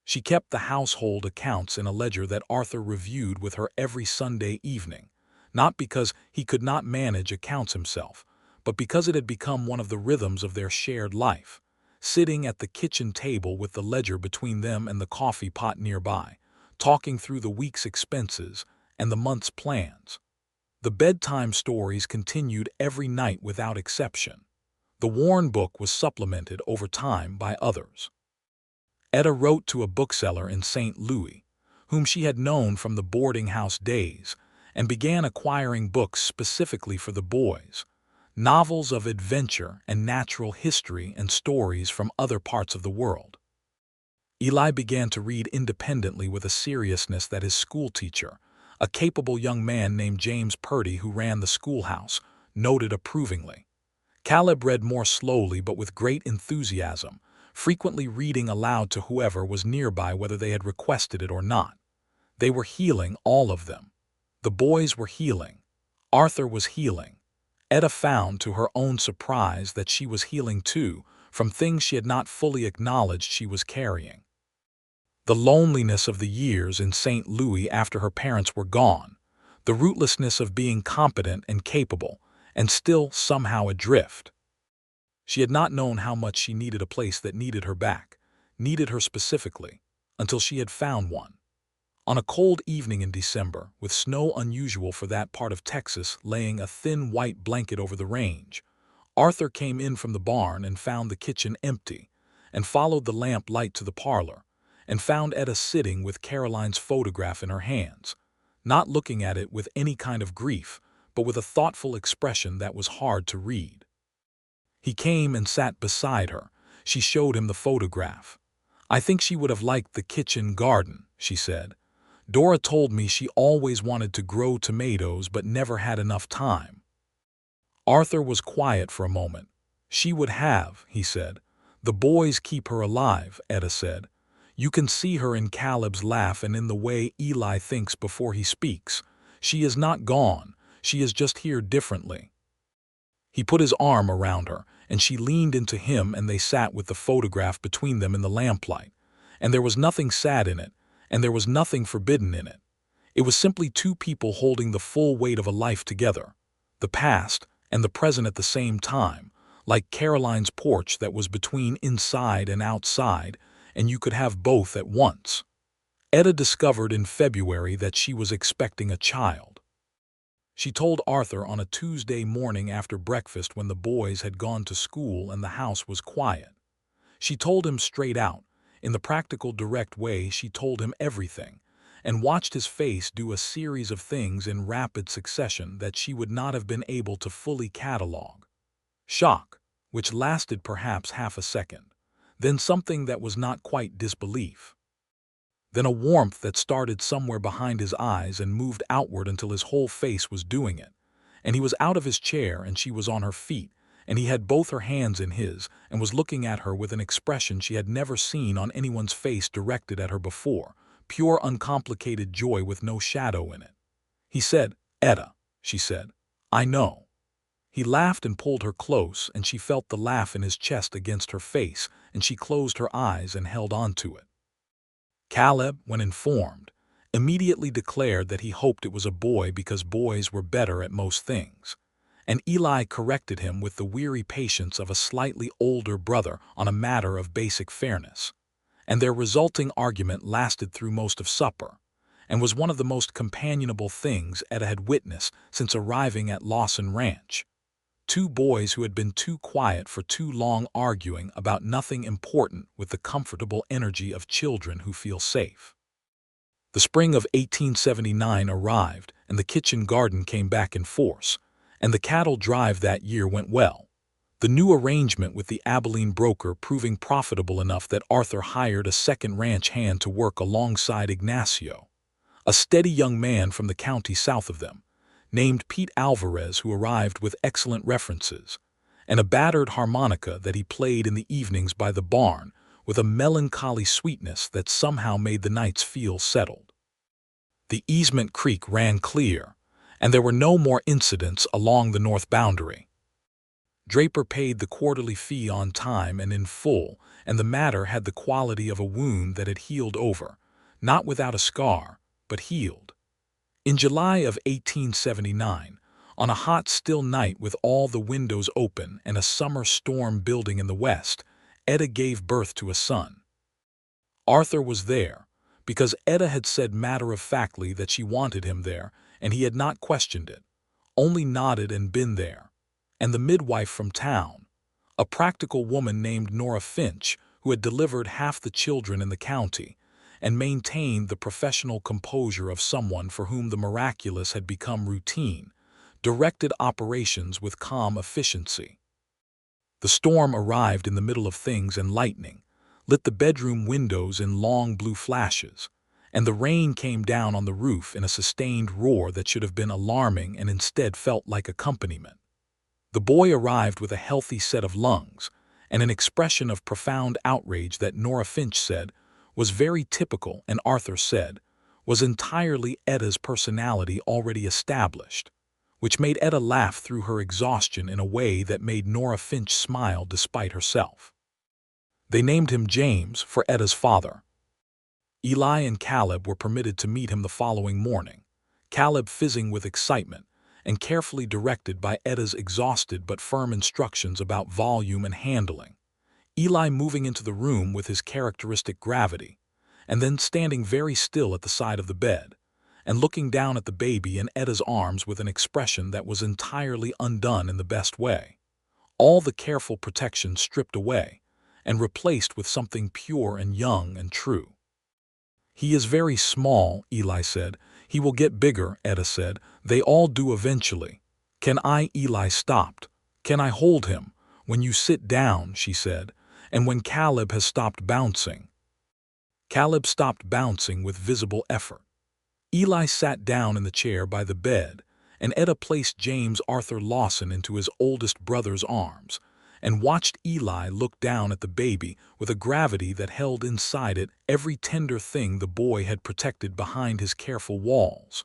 She kept the household accounts in a ledger that Arthur reviewed with her every Sunday evening, not because he could not manage accounts himself, but because it had become one of the rhythms of their shared life, sitting at the kitchen table with the ledger between them and the coffee pot nearby, talking through the week's expenses and the month's plans. The bedtime stories continued every night without exception. The worn book was supplemented over time by others. Etta wrote to a bookseller in St. Louis, whom she had known from the boarding house days, and began acquiring books specifically for the boys, novels of adventure and natural history and stories from other parts of the world. Eli began to read independently with a seriousness that his schoolteacher, a capable young man named James Purdy who ran the schoolhouse, noted approvingly. Caleb read more slowly but with great enthusiasm, frequently reading aloud to whoever was nearby whether they had requested it or not. They were healing, all of them. The boys were healing. Arthur was healing. Etta found to her own surprise that she was healing too, from things she had not fully acknowledged she was carrying. The loneliness of the years in St. Louis after her parents were gone, the rootlessness of being competent and capable, and still somehow adrift. She had not known how much she needed a place that needed her back, needed her specifically, until she had found one. On a cold evening in December, with snow unusual for that part of Texas laying a thin white blanket over the range, Arthur came in from the barn and found the kitchen empty, and followed the lamp light to the parlor, and found Etta sitting with Caroline's photograph in her hands, not looking at it with any kind of grief, but with a thoughtful expression that was hard to read. He came and sat beside her. She showed him the photograph. "I think she would have liked the kitchen garden," she said. "Dora told me she always wanted to grow tomatoes but never had enough time." Arthur was quiet for a moment. "She would have," he said. "The boys keep her alive," Etta said. "You can see her in Caleb's laugh and in the way Eli thinks before he speaks. She is not gone. She is just here differently." He put his arm around her, and she leaned into him, and they sat with the photograph between them in the lamplight. And there was nothing sad in it, and there was nothing forbidden in it. It was simply two people holding the full weight of a life together, the past and the present at the same time, like Caroline's porch that was between inside and outside, and you could have both at once. Etta discovered in February that she was expecting a child. She told Arthur on a Tuesday morning after breakfast when the boys had gone to school and the house was quiet. She told him straight out. In the practical, direct way, she told him everything, and watched his face do a series of things in rapid succession that she would not have been able to fully catalog. Shock, which lasted perhaps half a second, then something that was not quite disbelief. Then a warmth that started somewhere behind his eyes and moved outward until his whole face was doing it, and he was out of his chair and she was on her feet, and he had both her hands in his and was looking at her with an expression she had never seen on anyone's face directed at her before, pure uncomplicated joy with no shadow in it. He said, "Etta," she said, "I know." He laughed and pulled her close, and she felt the laugh in his chest against her face, and she closed her eyes and held on to it. Caleb, when informed, immediately declared that he hoped it was a boy because boys were better at most things, and Eli corrected him with the weary patience of a slightly older brother on a matter of basic fairness, and their resulting argument lasted through most of supper, and was one of the most companionable things Etta had witnessed since arriving at Lawson Ranch. Two boys who had been too quiet for too long, arguing about nothing important with the comfortable energy of children who feel safe. The spring of 1879 arrived, and the kitchen garden came back in force, and the cattle drive that year went well. The new arrangement with the Abilene broker proving profitable enough that Arthur hired a second ranch hand to work alongside Ignacio, a steady young man from the county south of them, named Pete Alvarez, who arrived with excellent references, and a battered harmonica that he played in the evenings by the barn with a melancholy sweetness that somehow made the nights feel settled. The easement creek ran clear, and there were no more incidents along the north boundary. Draper paid the quarterly fee on time and in full, and the matter had the quality of a wound that had healed over, not without a scar, but healed. In July of 1879, on a hot, still night with all the windows open and a summer storm building in the west, Etta gave birth to a son. Arthur was there, because Etta had said matter-of-factly that she wanted him there, and he had not questioned it, only nodded and been there. And the midwife from town, a practical woman named Nora Finch, who had delivered half the children in the county, and maintained the professional composure of someone for whom the miraculous had become routine, directed operations with calm efficiency. The storm arrived in the middle of things, and lightning lit the bedroom windows in long blue flashes, and the rain came down on the roof in a sustained roar that should have been alarming and instead felt like accompaniment. The boy arrived with a healthy set of lungs and an expression of profound outrage that Nora Finch said was very typical, and Arthur said was entirely Etta's personality already established, which made Etta laugh through her exhaustion in a way that made Nora Finch smile despite herself. They named him James for Etta's father. Eli and Caleb were permitted to meet him the following morning, Caleb fizzing with excitement, and carefully directed by Etta's exhausted but firm instructions about volume and handling. Eli moving into the room with his characteristic gravity, and then standing very still at the side of the bed, and looking down at the baby in Etta's arms with an expression that was entirely undone in the best way. All the careful protection stripped away, and replaced with something pure and young and true. "He is very small," Eli said. "He will get bigger," Etta said. "They all do eventually." "Can I?" Eli stopped. "Can I hold him when you sit down?" she said. "And when Caleb has stopped bouncing." Caleb stopped bouncing with visible effort. Eli sat down in the chair by the bed, and Etta placed James Arthur Lawson into his oldest brother's arms, and watched Eli look down at the baby with a gravity that held inside it every tender thing the boy had protected behind his careful walls,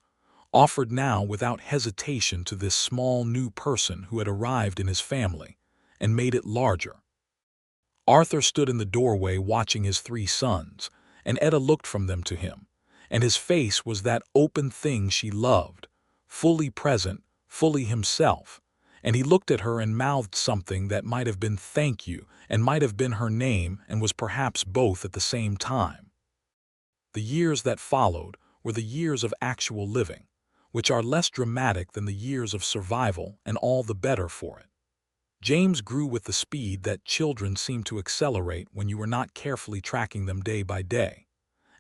offered now without hesitation to this small new person who had arrived in his family, and made it larger. Arthur stood in the doorway watching his three sons, and Etta looked from them to him, and his face was that open thing she loved, fully present, fully himself, and he looked at her and mouthed something that might have been "thank you" and might have been her name, and was perhaps both at the same time. The years that followed were the years of actual living, which are less dramatic than the years of survival, and all the better for it. James grew with the speed that children seem to accelerate when you are not carefully tracking them day by day,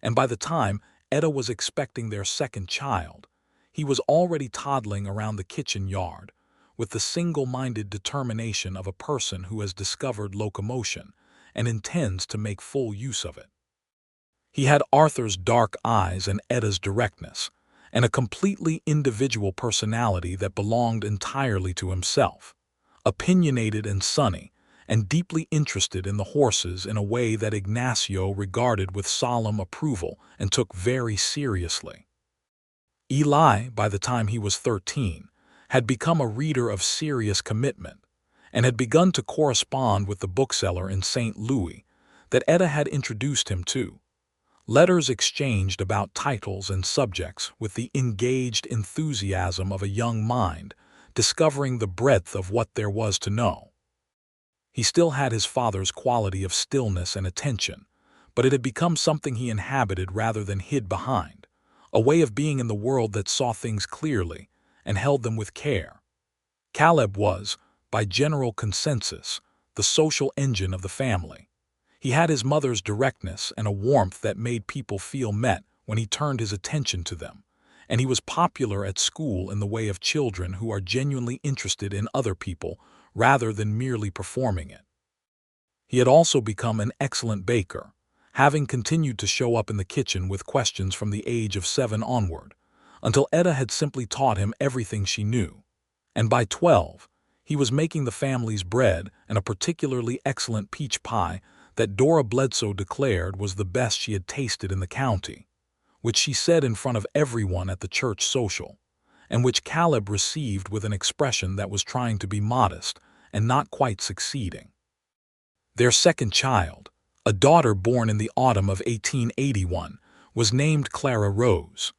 and by the time Etta was expecting their second child, he was already toddling around the kitchen yard, with the single-minded determination of a person who has discovered locomotion and intends to make full use of it. He had Arthur's dark eyes and Etta's directness, and a completely individual personality that belonged entirely to himself, opinionated and sunny, and deeply interested in the horses in a way that Ignacio regarded with solemn approval and took very seriously. Eli, by the time he was 13, had become a reader of serious commitment, and had begun to correspond with the bookseller in St. Louis that Etta had introduced him to. Letters exchanged about titles and subjects with the engaged enthusiasm of a young mind, discovering the breadth of what there was to know. He still had his father's quality of stillness and attention, but it had become something he inhabited rather than hid behind, a way of being in the world that saw things clearly and held them with care. Caleb was, by general consensus, the social engine of the family. He had his mother's directness and a warmth that made people feel met when he turned his attention to them, and he was popular at school in the way of children who are genuinely interested in other people rather than merely performing it. He had also become an excellent baker, having continued to show up in the kitchen with questions from the age of 7 onward, until Etta had simply taught him everything she knew. And by 12, he was making the family's bread and a particularly excellent peach pie that Dora Bledsoe declared was the best she had tasted in the county, which she said in front of everyone at the church social, and which Caleb received with an expression that was trying to be modest and not quite succeeding. Their second child, a daughter born in the autumn of 1881, was named Clara Rose.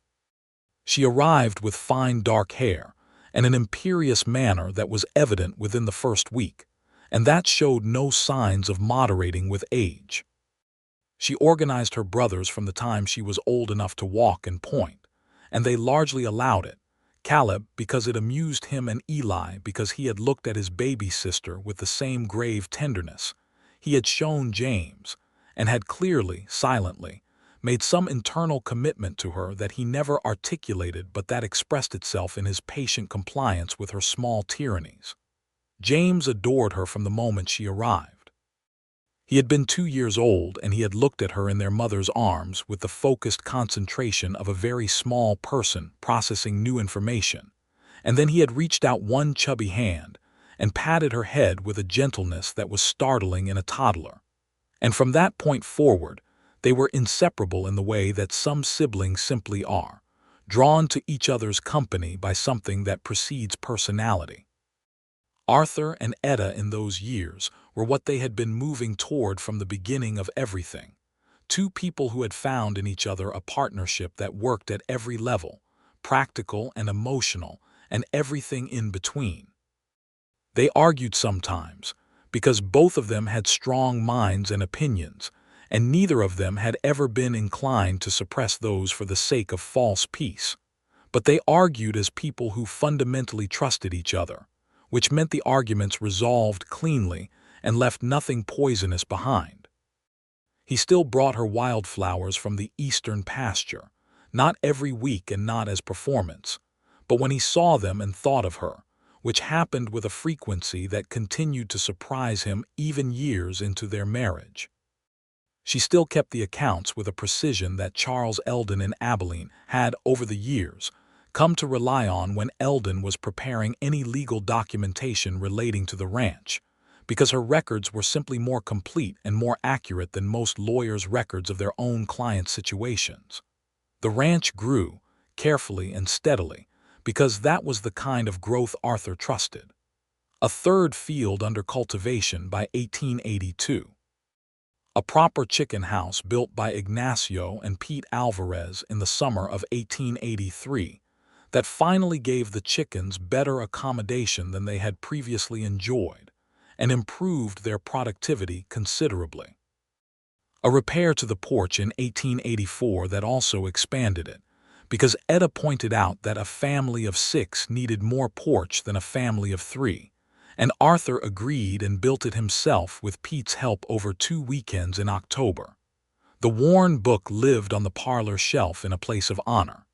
She arrived with fine dark hair and an imperious manner that was evident within the first week, and that showed no signs of moderating with age. She organized her brothers from the time she was old enough to walk and point, and they largely allowed it, Caleb because it amused him and Eli because he had looked at his baby sister with the same grave tenderness he had shown James, and had clearly, silently, made some internal commitment to her that he never articulated but that expressed itself in his patient compliance with her small tyrannies. James adored her from the moment she arrived. He had been 2 years old, and he had looked at her in their mother's arms with the focused concentration of a very small person processing new information, and then he had reached out one chubby hand and patted her head with a gentleness that was startling in a toddler. And from that point forward, they were inseparable in the way that some siblings simply are, drawn to each other's company by something that precedes personality. Arthur and Etta in those years were what they had been moving toward from the beginning of everything, two people who had found in each other a partnership that worked at every level, practical and emotional, and everything in between. They argued sometimes, because both of them had strong minds and opinions, and neither of them had ever been inclined to suppress those for the sake of false peace. But they argued as people who fundamentally trusted each other, which meant the arguments resolved cleanly and left nothing poisonous behind. He still brought her wildflowers from the eastern pasture, not every week and not as performance, but when he saw them and thought of her, which happened with a frequency that continued to surprise him even years into their marriage. She still kept the accounts with a precision that Charles Eldon in Abilene had, over the years, come to rely on when Eldon was preparing any legal documentation relating to the ranch, because her records were simply more complete and more accurate than most lawyers' records of their own clients' situations. The ranch grew, carefully and steadily, because that was the kind of growth Arthur trusted. A third field under cultivation by 1882. A proper chicken house built by Ignacio and Pete Alvarez in the summer of 1883 that finally gave the chickens better accommodation than they had previously enjoyed and improved their productivity considerably. A repair to the porch in 1884 that also expanded it, because Etta pointed out that a family of 6 needed more porch than a family of 3, and Arthur agreed and built it himself with Pete's help over 2 weekends in October. The worn book lived on the parlor shelf in a place of honor.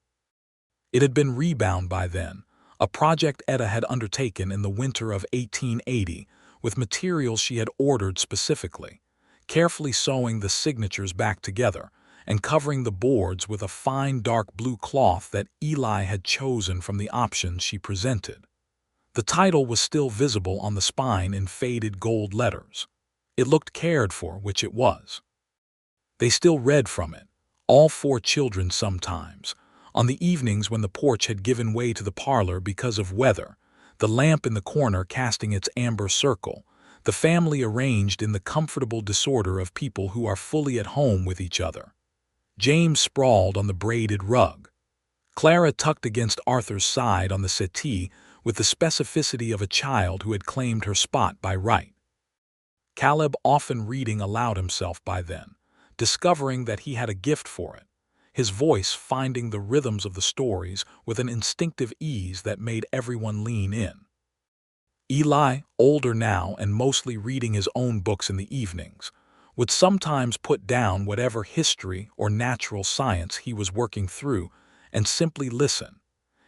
It had been rebound by then, a project Etta had undertaken in the winter of 1880 with materials she had ordered specifically, carefully sewing the signatures back together and covering the boards with a fine dark blue cloth that Eli had chosen from the options she presented. The title was still visible on the spine in faded gold letters. It looked cared for, which it was. They still read from it, all 4 children sometimes, on the evenings when the porch had given way to the parlor because of weather, the lamp in the corner casting its amber circle, the family arranged in the comfortable disorder of people who are fully at home with each other. James sprawled on the braided rug. Clara tucked against Arthur's side on the settee with the specificity of a child who had claimed her spot by right. Caleb often reading aloud himself by then, discovering that he had a gift for it. his voice finding the rhythms of the stories with an instinctive ease that made everyone lean in. Eli, older now and mostly reading his own books in the evenings, would sometimes put down whatever history or natural science he was working through and simply listen,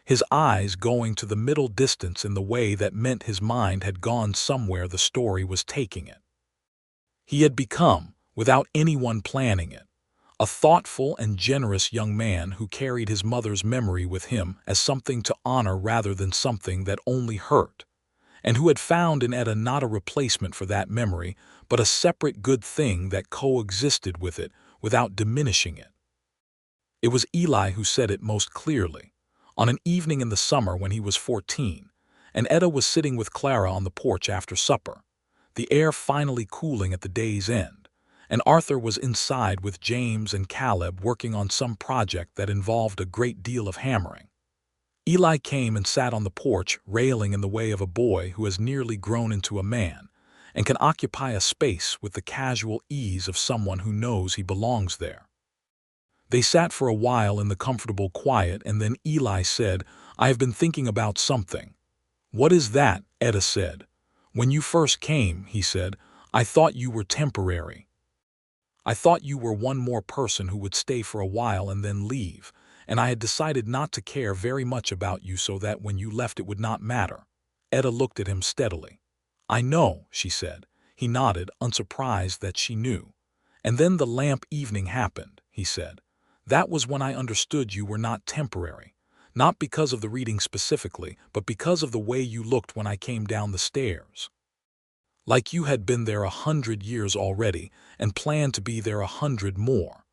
his eyes going to the middle distance in the way that meant his mind had gone somewhere the story was taking it. He had become, without anyone planning it, a thoughtful and generous young man who carried his mother's memory with him as something to honor rather than something that only hurt, and who had found in Etta not a replacement for that memory, but a separate good thing that coexisted with it without diminishing it. It was Eli who said it most clearly, on an evening in the summer when he was 14, and Etta was sitting with Clara on the porch after supper, the air finally cooling at the day's end, and Arthur was inside with James and Caleb working on some project that involved a great deal of hammering. Eli came and sat on the porch, railing in the way of a boy who has nearly grown into a man and can occupy a space with the casual ease of someone who knows he belongs there. They sat for a while in the comfortable quiet, and then Eli said, "I have been thinking about something." "What is that?" Etta said. "When you first came," he said, "I thought you were temporary. I thought you were one more person who would stay for a while and then leave, and I had decided not to care very much about you so that when you left it would not matter." Etta looked at him steadily. "I know," she said. He nodded, unsurprised that she knew. "And then the lamp evening happened," he said. "That was when I understood you were not temporary, not because of the reading specifically, but because of the way you looked when I came down the stairs. Like you had been there 100 years already and planned to be there 100 more.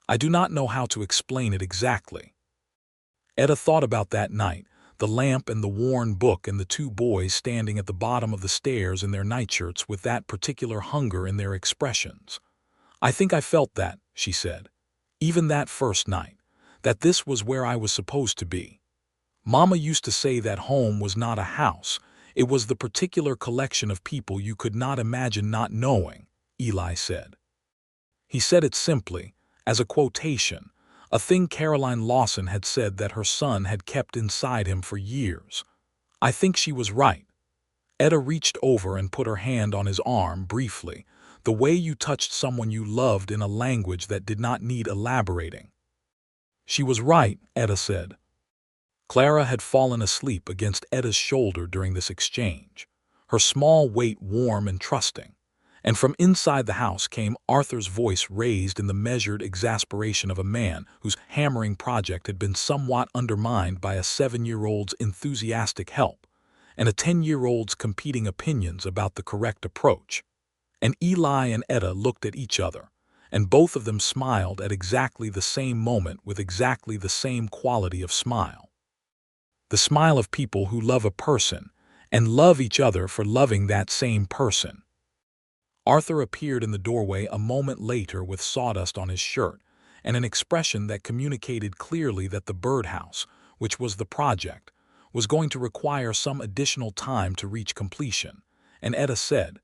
I do not know how to explain it exactly." Etta thought about that night, the lamp and the worn book and the two boys standing at the bottom of the stairs in their nightshirts with that particular hunger in their expressions. "I think I felt that," she said. "Even that first night, that this was where I was supposed to be. Mama used to say that home was not a house, it was the particular collection of people you could not imagine not knowing," Eli said. He said it simply, as a quotation, a thing Caroline Lawson had said that her son had kept inside him for years. I think she was right. Etta reached over and put her hand on his arm briefly, the way you touched someone you loved in a language that did not need elaborating. "She was right," Etta said. Clara had fallen asleep against Etta's shoulder during this exchange, her small weight warm and trusting, and from inside the house came Arthur's voice raised in the measured exasperation of a man whose hammering project had been somewhat undermined by a 7-year-old's enthusiastic help and a 10-year-old's competing opinions about the correct approach. And Eli and Etta looked at each other, and both of them smiled at exactly the same moment with exactly the same quality of smile. The smile of people who love a person and love each other for loving that same person. Arthur appeared in the doorway a moment later with sawdust on his shirt and an expression that communicated clearly that the birdhouse, which was the project, was going to require some additional time to reach completion, and Etta said,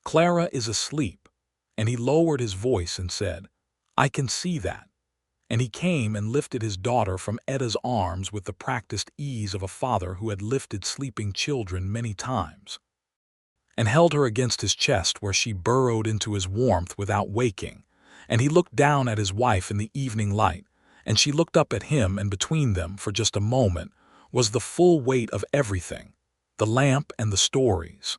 "Clara is asleep," and he lowered his voice and said, "I can see that," and he came and lifted his daughter from Etta's arms with the practiced ease of a father who had lifted sleeping children many times, and held her against his chest where she burrowed into his warmth without waking, and he looked down at his wife in the evening light, and she looked up at him, and between them, for just a moment, was the full weight of everything, the lamp and the stories,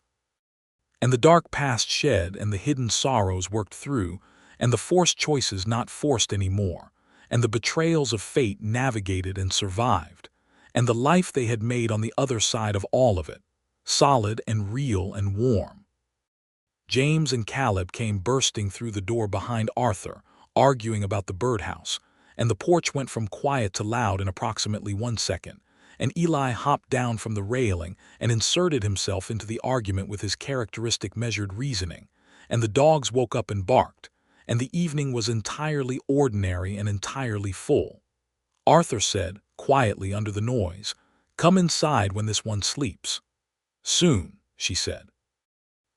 and the dark past shed and the hidden sorrows worked through, and the forced choices not forced anymore, and the betrayals of fate navigated and survived, and the life they had made on the other side of all of it, solid and real and warm. James and Caleb came bursting through the door behind Arthur, arguing about the birdhouse, and the porch went from quiet to loud in approximately 1 second, and Eli hopped down from the railing and inserted himself into the argument with his characteristic measured reasoning, and the dogs woke up and barked, and the evening was entirely ordinary and entirely full. Arthur said, quietly under the noise, "Come inside when this one sleeps." "Soon," she said.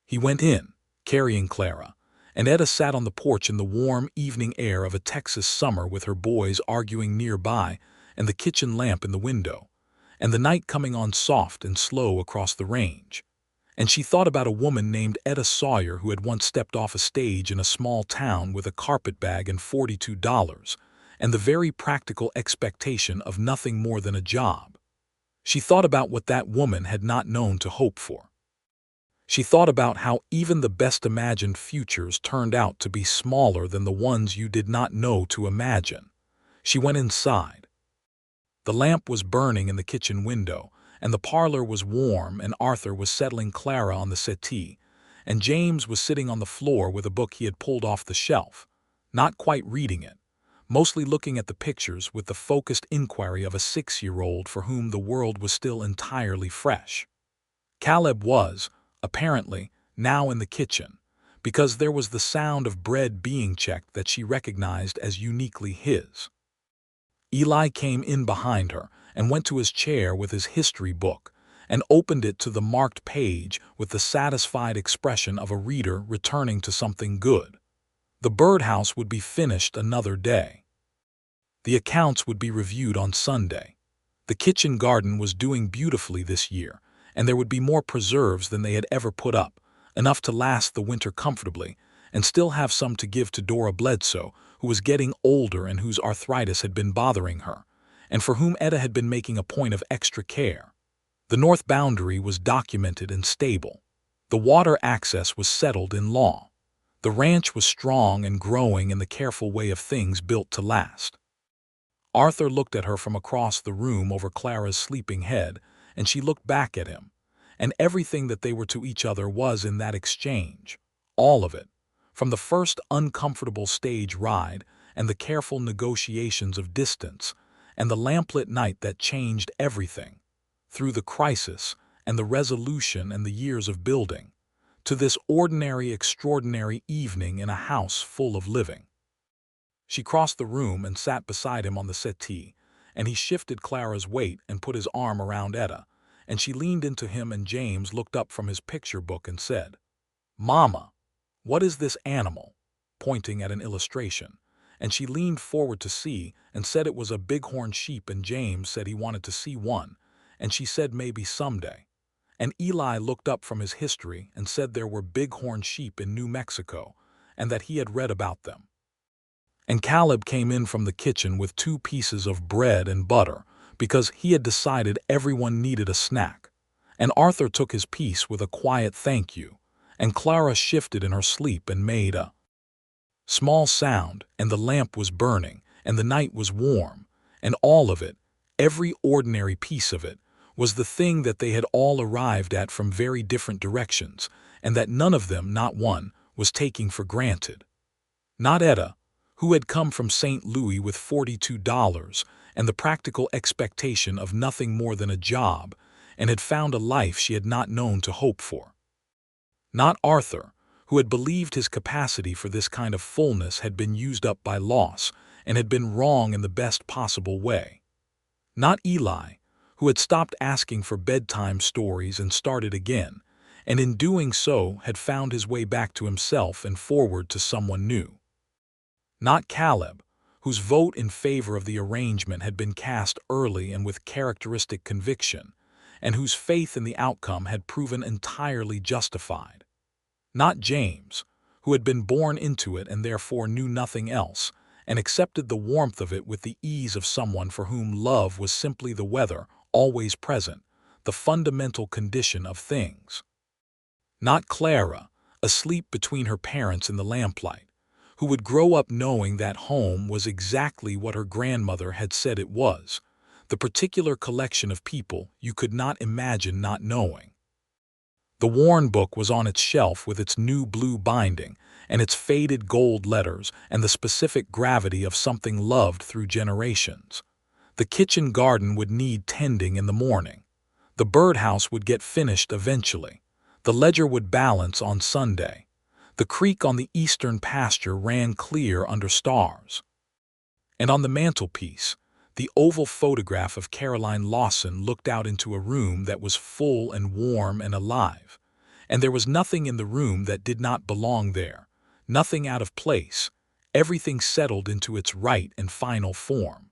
He went in, carrying Clara, and Etta sat on the porch in the warm evening air of a Texas summer with her boys arguing nearby and the kitchen lamp in the window, and the night coming on soft and slow across the range. And she thought about a woman named Etta Sawyer who had once stepped off a stage in a small town with a carpetbag and $42, and the very practical expectation of nothing more than a job. She thought about what that woman had not known to hope for. She thought about how even the best imagined futures turned out to be smaller than the ones you did not know to imagine. She went inside. The lamp was burning in the kitchen window, and the parlor was warm, and Arthur was settling Clara on the settee, and James was sitting on the floor with a book he had pulled off the shelf, not quite reading it, mostly looking at the pictures with the focused inquiry of a 6-year-old for whom the world was still entirely fresh. Caleb was, apparently, now in the kitchen, because there was the sound of bread being checked that she recognized as uniquely his. Eli came in behind her and went to his chair with his history book and opened it to the marked page with the satisfied expression of a reader returning to something good. The birdhouse would be finished another day. The accounts would be reviewed on Sunday. The kitchen garden was doing beautifully this year, and there would be more preserves than they had ever put up, enough to last the winter comfortably, and still have some to give to Dora Bledsoe, who was getting older and whose arthritis had been bothering her, and for whom Etta had been making a point of extra care. The north boundary was documented and stable. The water access was settled in law. The ranch was strong and growing in the careful way of things built to last. Arthur looked at her from across the room over Clara's sleeping head, and she looked back at him, and everything that they were to each other was in that exchange, all of it, from the first uncomfortable stage ride and the careful negotiations of distance, and the lamplit night that changed everything, through the crisis and the resolution and the years of building, to this ordinary, extraordinary evening in a house full of living. She crossed the room and sat beside him on the settee, and he shifted Clara's weight and put his arm around Etta, and she leaned into him, and James looked up from his picture book and said, "Mama, what is this animal?" pointing at an illustration, and she leaned forward to see and said it was a bighorn sheep, and James said he wanted to see one, and she said maybe someday. And Eli looked up from his history and said there were bighorn sheep in New Mexico, and that he had read about them. And Caleb came in from the kitchen with 2 pieces of bread and butter, because he had decided everyone needed a snack. And Arthur took his piece with a quiet thank you, and Clara shifted in her sleep and made a small sound, and the lamp was burning, and the night was warm, and all of it, every ordinary piece of it, was the thing that they had all arrived at from very different directions, and that none of them, not one, was taking for granted. Not Etta, who had come from St. Louis with $42 and the practical expectation of nothing more than a job, and had found a life she had not known to hope for. Not Arthur, who had believed his capacity for this kind of fullness had been used up by loss and had been wrong in the best possible way. Not Eli, who had stopped asking for bedtime stories and started again, and in doing so had found his way back to himself and forward to someone new. Not Caleb, whose vote in favor of the arrangement had been cast early and with characteristic conviction, and whose faith in the outcome had proven entirely justified. Not James, who had been born into it and therefore knew nothing else, and accepted the warmth of it with the ease of someone for whom love was simply the weather, always present, the fundamental condition of things. Not Clara, asleep between her parents in the lamplight, who would grow up knowing that home was exactly what her grandmother had said it was, the particular collection of people you could not imagine not knowing. The worn book was on its shelf with its new blue binding and its faded gold letters and the specific gravity of something loved through generations. The kitchen garden would need tending in the morning. The birdhouse would get finished eventually. The ledger would balance on Sunday. The creek on the eastern pasture ran clear under stars. And on the mantelpiece, the oval photograph of Caroline Lawson looked out into a room that was full and warm and alive. And there was nothing in the room that did not belong there, Nothing out of place. Everything settled into its right and final form.